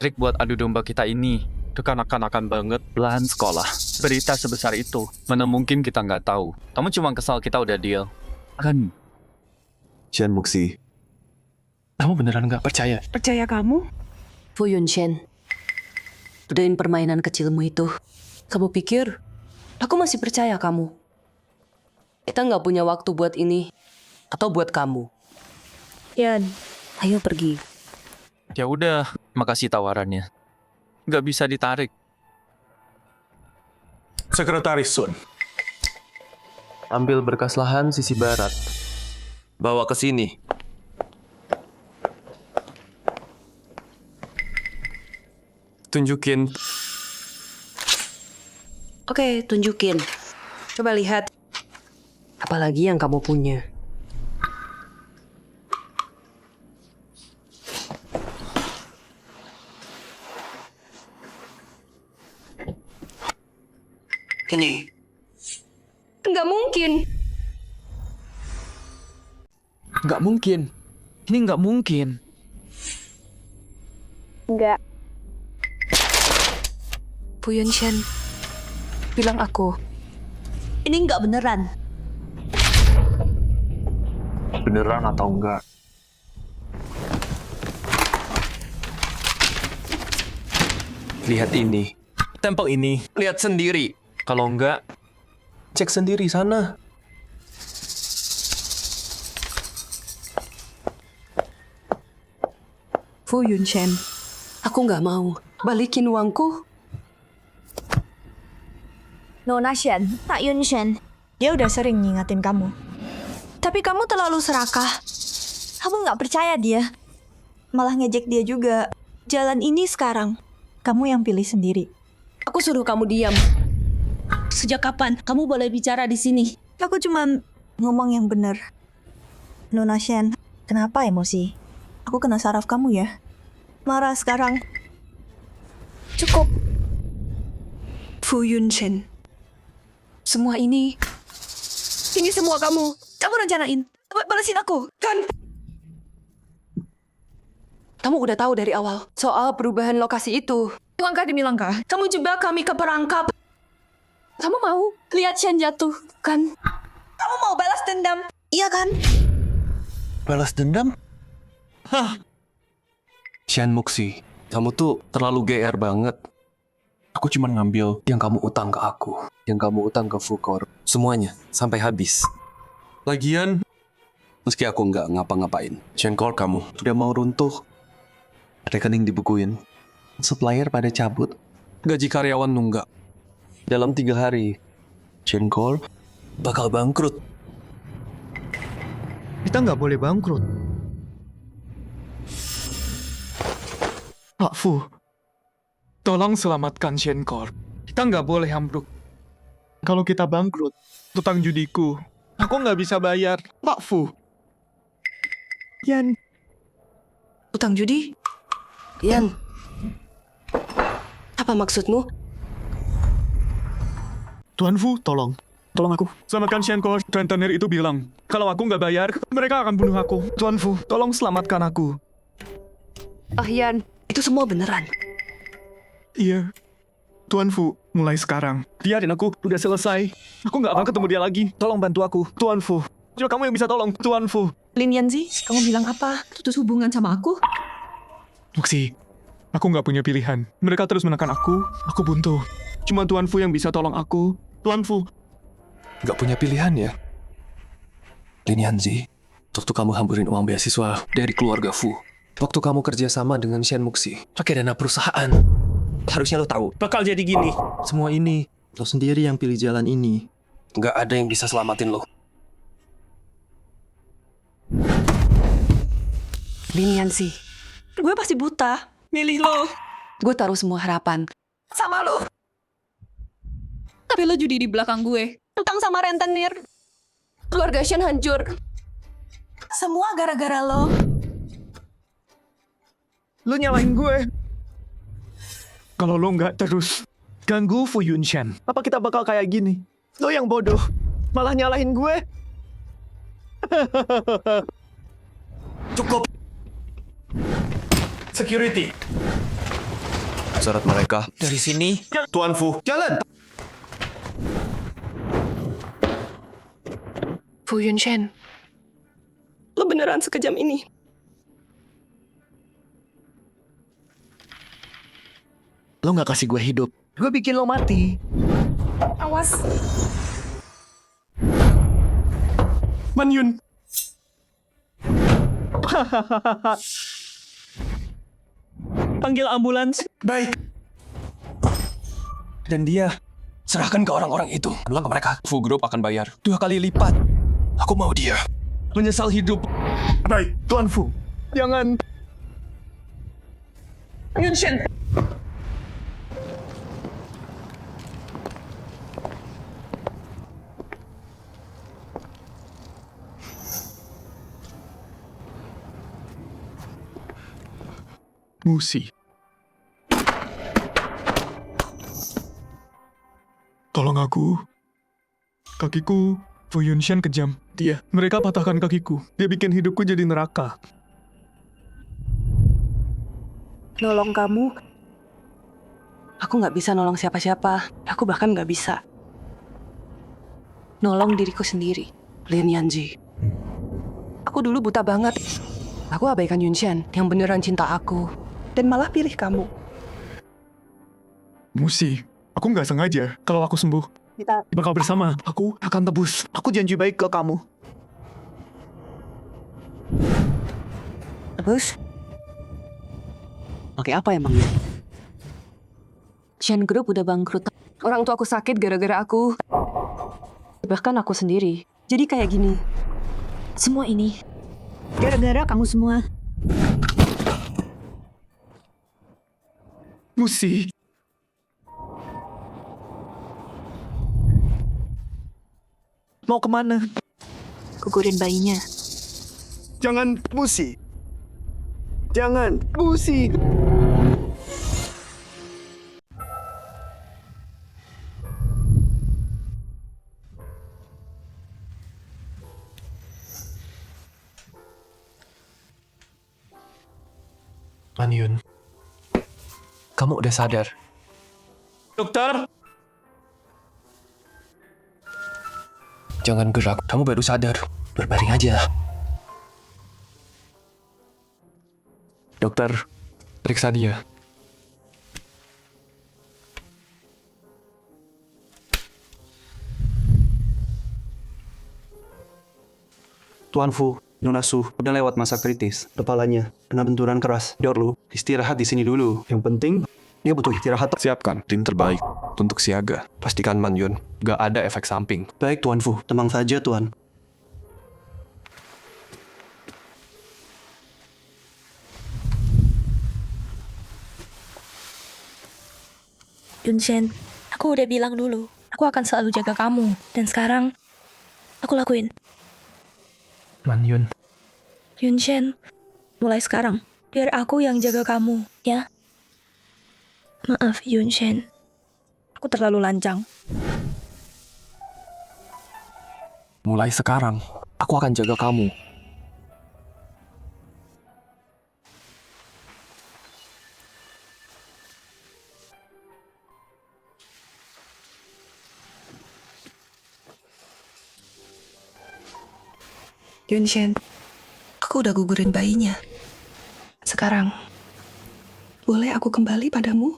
Trik buat adu domba kita ini kekanak-kanakan banget belahan sekolah. Berita sebesar itu, mana mungkin kita nggak tahu. Kamu cuma kesal kita udah deal. Kan? Shen Muxi. Kamu beneran nggak percaya? Percaya kamu? Fu Yunshen, udahin permainan kecilmu itu. Kamu pikir aku masih percaya kamu? Kita nggak punya waktu buat ini. Atau buat kamu. Yan, ayo pergi. Ya udah, makasih tawarannya. Nggak bisa ditarik. Sekretaris Sun. Ambil berkas lahan sisi barat. Bawa ke sini. Tunjukin. Oke, tunjukin. Coba lihat. Apalagi yang kamu punya. Ini. Nggak mungkin. Nggak mungkin. Ini nggak mungkin. Enggak. Fu Yunshen, bilang aku. Ini nggak beneran. Beneran atau enggak? Lihat ini. Tempel ini. Lihat sendiri. Kalau enggak, cek sendiri sana. Fu Yunshen, aku nggak mau. Balikin uangku. Nona Shen, Pak Yunshen. Dia udah sering ngingetin kamu. Tapi kamu terlalu serakah. Kamu nggak percaya dia. Malah ngejek dia juga. Jalan ini sekarang, kamu yang pilih sendiri. Aku suruh kamu diam. Sejak kapan kamu boleh bicara di sini? Aku cuma ngomong yang benar. Nona Shen, kenapa emosi? Aku kena saraf kamu ya. Marah sekarang. Cukup. Fu Yunshen. Semua ini semua kamu. Kamu rencanain. Balesin aku, kan? Kamu udah tahu dari awal soal perubahan lokasi itu. Langkah demi langkah, kamu jebak kami ke perangkap. Kamu mau lihat Shen jatuh, kan? Kamu mau balas dendam, iya kan? Balas dendam? Hah? Shen Muxi, kamu tuh terlalu GR banget. Aku cuma ngambil yang kamu utang ke aku, yang kamu utang ke Fukor. Semuanya, sampai habis. Lagian, meski aku nggak ngapa-ngapain, Shenkor kamu udah mau runtuh. Rekening dibukuin, supplier pada cabut, gaji karyawan nunggak. Dalam 3 hari, Shenkor bakal bangkrut. Kita nggak boleh bangkrut. Pak Fu, tolong selamatkan Shenkor. Kita nggak boleh ambruk. Kalau kita bangkrut, utang judiku, aku nggak bisa bayar. Pak Fu. Yan. Utang judi? Yan. Apa maksudmu? Tuan Fu, tolong. Tolong aku. Selamatkan Shenkor. Rentenir itu bilang, kalau aku nggak bayar, mereka akan bunuh aku. Tuan Fu, tolong selamatkan aku. Oh Yan, itu semua beneran. Iya. Tuan Fu, mulai sekarang. Dia dan aku udah selesai. Aku nggak akan ketemu dia lagi. Tolong bantu aku, Tuan Fu. Cuma kamu yang bisa tolong, Tuan Fu. Lin Yanzi, kamu bilang apa? Putus hubungan sama aku? Muxi, aku nggak punya pilihan. Mereka terus menekan aku buntu. Cuma Tuan Fu yang bisa tolong aku. Tuan Fu. Gak punya pilihan ya? Lin Yanzi, waktu kamu hamburin uang beasiswa dari keluarga Fu, waktu kamu kerja sama dengan Shen Muxi, pakai dana perusahaan, harusnya lo tahu bakal jadi gini. Semua ini, lo sendiri yang pilih jalan ini. Gak ada yang bisa selamatin lo. Lin Yanzi, gue pasti buta. Milih lo. Gue taruh semua harapan sama lo. Tapi lo judi di belakang gue. Utang sama rentenir. Keluarga Shen hancur. Semua gara-gara lo. Lo nyalahin gue. Kalau lo nggak terus ganggu Fu Yunshan, apa kita bakal kayak gini? Lo yang bodoh, malah nyalahin gue. Cukup. Security. Syarat mereka. Dari sini. Tuan Fu, jalan. Fu Yunshan, lo beneran sekejam ini? Lo nggak kasih gue hidup, gue bikin lo mati. Awas. Manyun. Panggil ambulans. Baik. Dan dia, serahkan ke orang-orang itu. Bilang ke mereka, Fu Group akan bayar 2 kali lipat. Aku mau dia. Menyesal hidup. Baik, Tuan Fu. Jangan. Yunshan. Musi. Tolong aku. Kakiku, Fu Yunshan kejam. Mereka patahkan kakiku. Dia bikin hidupku jadi neraka. Nolong kamu? Aku nggak bisa nolong siapa-siapa. Aku bahkan nggak bisa nolong diriku sendiri. Lin Yanzi. Aku dulu buta banget. Aku abaikan Yunshan yang beneran cinta aku. Dan malah pilih kamu. Musi, aku nggak sengaja. Kalau aku sembuh, Kita bakal bersama. Aku akan tebus. Aku janji baik ke kamu. tebus? Pakai apa emangnya? Shen Group udah bangkrut. Orang tua aku sakit gara-gara aku. Bahkan aku sendiri. Jadi kayak gini. Semua ini gara-gara kamu semua. Musi. Mau kemana? Gugurin bayinya. Jangan, Musi. Jangan, Musi. Manyun, kamu udah sadar? Dokter? Jangan gerak, kamu baru sadar. Berbaring aja. Dokter, periksa dia. Tuan Fu, Nona Su udah lewat masa kritis. Kepalanya kena benturan keras. Dorlu, istirahat di sini dulu. Yang penting, dia butuh istirahat. Siapkan tim terbaik untuk siaga. Pastikan Manyun gak ada efek samping. Baik, Tuan Fu. Tenang saja, Tuan. Yunshan, aku udah bilang dulu, aku akan selalu jaga kamu. Dan sekarang, aku lakuin. Manyun. Yunshan, mulai sekarang, biar aku yang jaga kamu, ya? Maaf, Yunshan. Aku terlalu lancang. Mulai sekarang, aku akan jaga kamu. Yunshen, aku udah gugurin bayinya. Sekarang, boleh aku kembali padamu?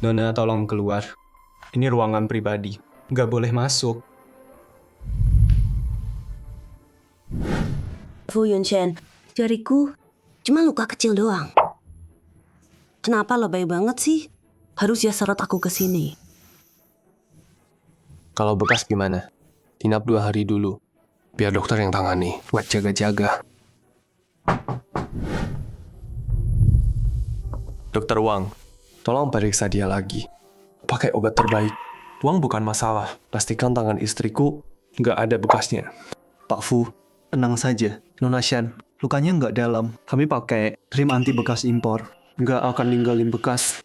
Nona, tolong keluar. Ini ruangan pribadi. Nggak boleh masuk. Fu Yunshen, jariku cuma luka kecil doang. Kenapa lebay banget sih? Harus ya seret aku ke sini. Kalau bekas gimana? Inap 2 hari dulu. Biar dokter yang tangani. Buat jaga-jaga. Dokter Wang, tolong periksa dia lagi. Pakai obat terbaik. Uang bukan masalah. Pastikan tangan istriku nggak ada bekasnya. Pak Fu, tenang saja. Nona Shen, lukanya nggak dalam. Kami pakai krim anti bekas impor. Nggak akan ninggalin bekas.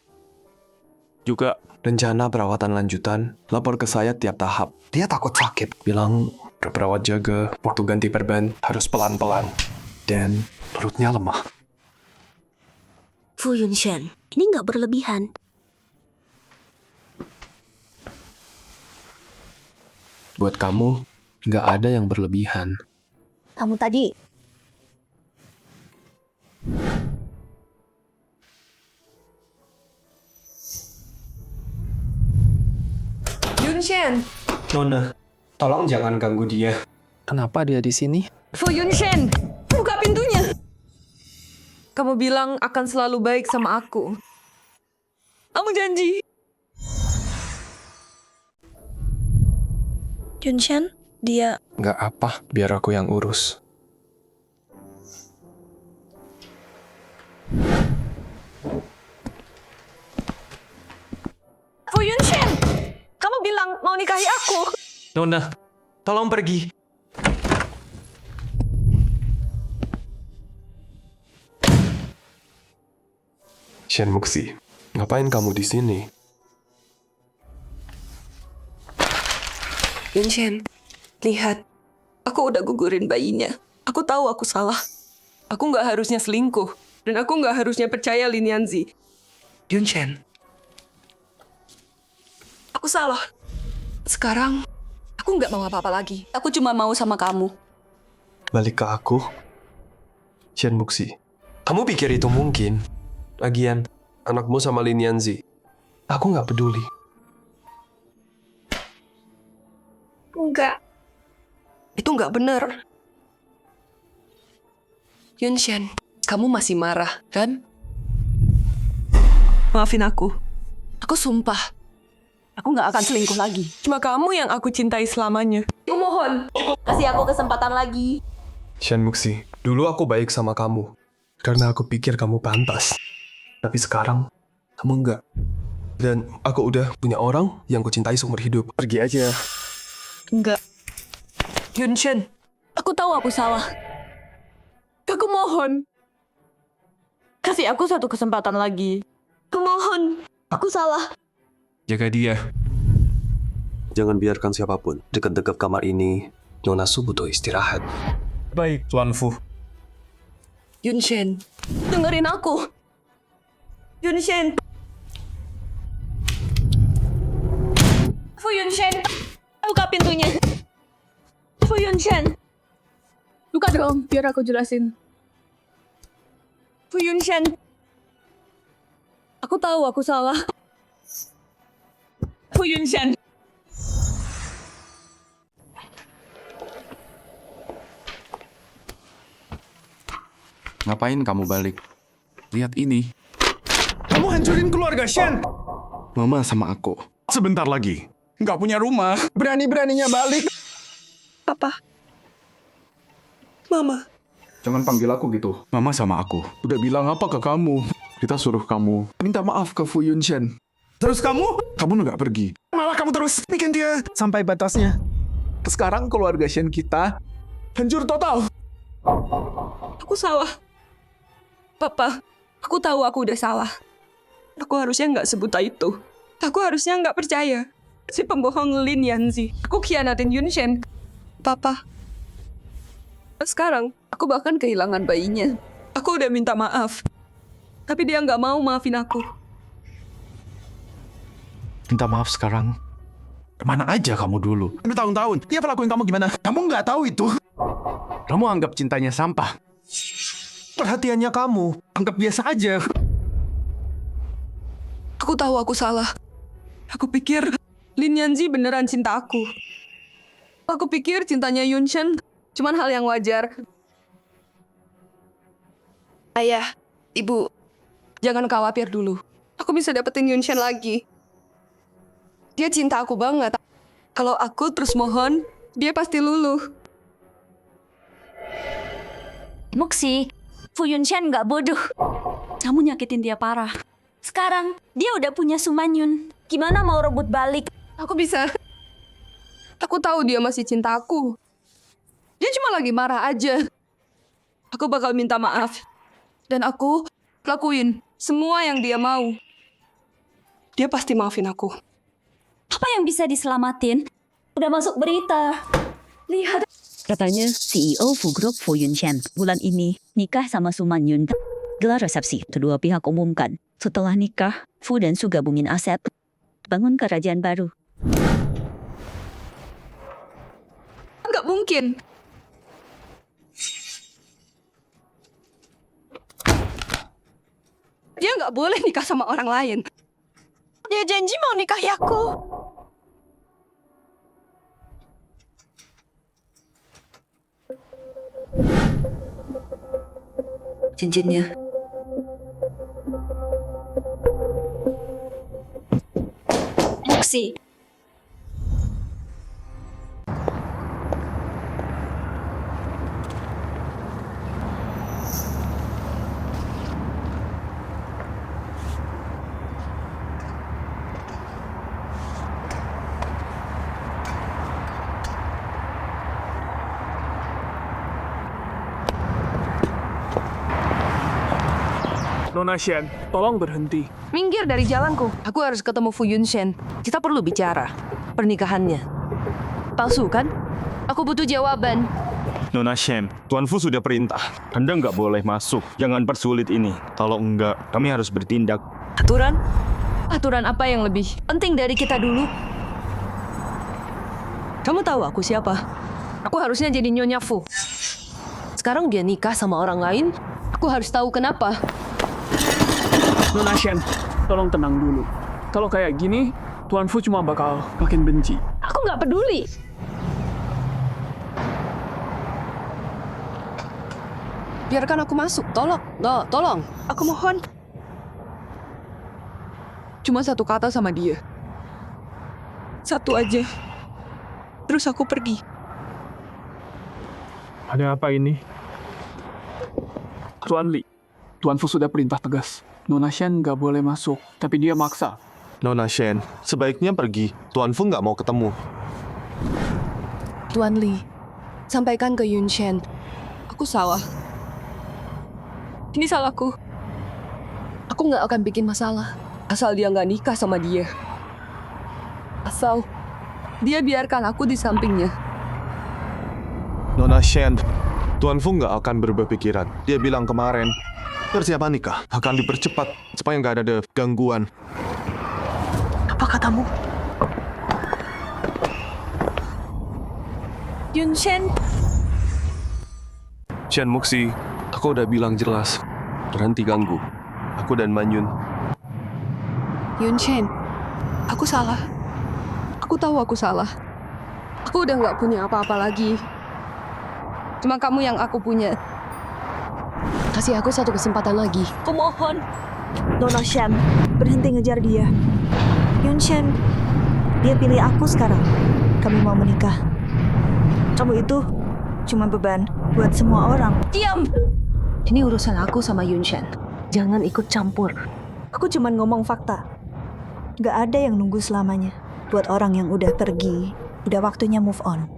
Juga rencana perawatan lanjutan, lapor ke saya tiap tahap. Dia takut sakit. Bilang, perawat jaga, waktu ganti perban harus pelan-pelan. Dan perutnya lemah. Fu Yunshen, ini nggak berlebihan. Buat kamu, nggak ada yang berlebihan. Kamu tadi Yunshen! Nona, tolong jangan ganggu dia. Kenapa dia di sini? Fu Yunshen! Buka pintunya! Kamu bilang akan selalu baik sama aku. Kamu janji. Yunshen, dia... Nggak apa, biar aku yang urus. Fu Yunshen! Kamu bilang mau nikahi aku. Nona, tolong pergi. Shen Muxi, ngapain kamu di sini? Yunshen, lihat. Aku udah gugurin bayinya. Aku tahu aku salah. Aku nggak harusnya selingkuh. Dan aku nggak harusnya percaya Lin Yanzi. Yunshen. Aku salah. Sekarang, aku nggak mau apa-apa lagi. Aku cuma mau sama kamu. Balik ke aku? Shen Muxi, kamu pikir itu mungkin? Lagian, anakmu sama Lin Yanzi. Aku nggak peduli. Enggak. Itu nggak benar. Yunshen, kamu masih marah, kan? Maafin aku. Aku sumpah. Aku nggak akan selingkuh lagi. Cuma kamu yang aku cintai selamanya. Aku mohon, kasih aku kesempatan lagi. Shen Muxi, dulu aku baik sama kamu. Karena aku pikir kamu pantas. Tapi sekarang, kamu enggak. Dan aku udah punya orang yang kucintai seumur hidup. Pergi aja. Enggak. Yunshen, aku tahu aku salah. Aku mohon. Kasih aku satu kesempatan lagi. Aku mohon. Aku salah. Jaga dia. Jangan biarkan siapapun dekat-dekat kamar ini. Nona Su butuh istirahat. Baik, Tuan Fu. Yunshen, dengerin aku. Yunshen. Fu Yunshen, buka pintunya. Fu Yunshen. Buka dong, biar aku jelasin. Fu Yunshen. Aku tahu aku salah. Fu Yunshen. Ngapain kamu balik? Lihat ini. Kamu hancurin keluarga Shen. Mama sama aku. Sebentar lagi. Nggak punya rumah. Berani-beraninya balik. Papa. Mama. Jangan panggil aku gitu. Mama sama aku. Udah bilang apa ke kamu? Kita suruh kamu minta maaf ke Fu Yunshen. Terus kamu? Kamu nggak pergi. Malah kamu terus bikin dia. Sampai batasnya. Sekarang keluarga Shen kita hancur total. Aku salah. Papa, aku tahu aku udah salah. Aku harusnya nggak sebuta itu. Aku harusnya nggak percaya. Si pembohong Lin Yanzi. Aku khianatin Yunshen. Papa, Sekarang, aku bahkan kehilangan bayinya. Aku udah minta maaf. Tapi dia nggak mau maafin aku. Minta maaf sekarang. Kemana aja kamu dulu? Bertahun-tahun, dia pelakuin kamu gimana? Kamu nggak tahu itu. Kamu anggap cintanya sampah. Perhatiannya kamu. Anggap biasa aja. Aku tahu aku salah. Aku pikir Lin Yanzi beneran cinta aku. Aku pikir cintanya Yunshen cuman hal yang wajar. Ayah, Ibu, jangan khawatir dulu. Aku bisa dapetin Yunshen lagi. Dia cinta aku banget. Kalau aku terus mohon, dia pasti luluh. Muxi, Fu Yunshen nggak bodoh. Kamu nyakitin dia parah. Sekarang, dia udah punya Sumanyun. Gimana mau rebut balik? Aku bisa. Aku tahu dia masih cinta aku. Dia cuma lagi marah aja. Aku bakal minta maaf. Dan aku lakuin semua yang dia mau. Dia pasti maafin aku. Apa yang bisa diselamatin? Udah masuk berita. Lihat. Katanya CEO Fu Group Fu Yunshen bulan ini nikah sama Sumanyun. Gelar resepsi, kedua pihak umumkan. Setelah nikah, Fu dan Su gabungin aset, bangun kerajaan baru. Nggak mungkin. Dia nggak boleh nikah sama orang lain. Dia janji mau nikahi aku. Cincinnya. Muxi. Nona Shen, tolong berhenti. Minggir dari jalanku. Aku harus ketemu Fu Yunshen. Kita perlu bicara. Pernikahannya. Palsu kan? Aku butuh jawaban. Nona Shen, Tuan Fu sudah perintah. Anda nggak boleh masuk. Jangan persulit ini. Kalau enggak, kami harus bertindak. Aturan? Aturan apa yang lebih penting dari kita dulu? Kamu tahu aku siapa? Aku harusnya jadi Nyonya Fu. Sekarang dia nikah sama orang lain. Aku harus tahu kenapa. Nona Shen, tolong tenang dulu. Kalau kayak gini, Tuan Fu cuma bakal makin benci. Aku nggak peduli. Biarkan aku masuk, tolong. Tolong. Aku mohon. Cuma satu kata sama dia. Satu aja. Terus aku pergi. Ada apa ini? Tuan Li, Tuan Fu sudah perintah tegas. Nona Shen nggak boleh masuk, tapi dia maksa. Nona Shen, sebaiknya pergi. Tuan Fu nggak mau ketemu. Tuan Li, sampaikan ke Yunshen. Aku salah. Ini salahku. Aku nggak akan bikin masalah. Asal dia nggak nikah sama dia. Asal dia biarkan aku di sampingnya. Nona Shen, Tuan Fu nggak akan berubah pikiran. Dia bilang kemarin, persiapan nikah akan dipercepat supaya nggak ada gangguan. Apa katamu? Yunshen. Shen Muxi, aku udah bilang jelas. Berhenti ganggu. Aku dan Manyun. Yunshen, aku salah. Aku tahu aku salah. Aku udah nggak punya apa-apa lagi. Cuma kamu yang aku punya. Kasih aku satu kesempatan lagi. Aku mohon. Nona Shen, berhenti ngejar dia. Yunshen, dia pilih aku sekarang. Kami mau menikah. Kamu itu cuma beban buat semua orang. Diam! Ini urusan aku sama Yunshen. Jangan ikut campur. Aku cuma ngomong fakta. Gak ada yang nunggu selamanya. Buat orang yang udah pergi, udah waktunya move on.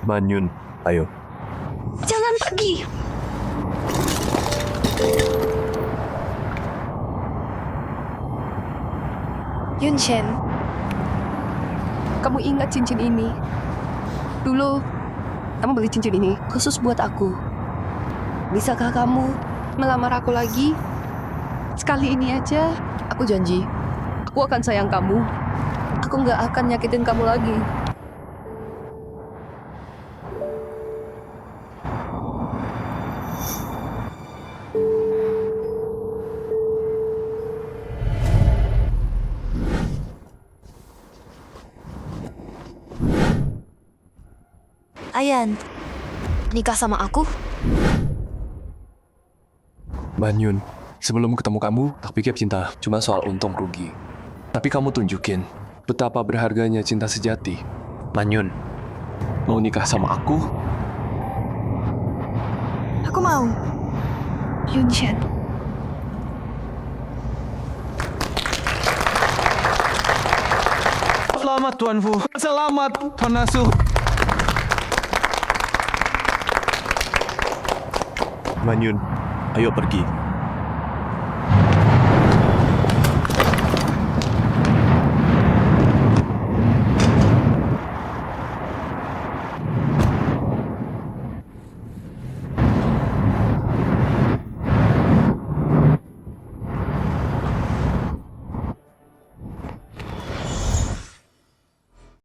Manyun, ayo. Jangan pergi! Yunshen, kamu ingat cincin ini? Dulu, Kamu beli cincin ini khusus buat aku. Bisakah kamu melamar aku lagi? Sekali ini aja, aku janji. Aku akan sayang kamu. Aku nggak akan nyakitin kamu lagi. Ayan, nikah sama aku? Manyun, sebelum ketemu kamu, tak pikir cinta cuma soal untung rugi. Tapi kamu tunjukin betapa berharganya cinta sejati. Manyun, mau nikah sama aku? Aku mau. Yunshen. Selamat Tuan Fu. Selamat Tuan Nasu. Manyun, ayo pergi.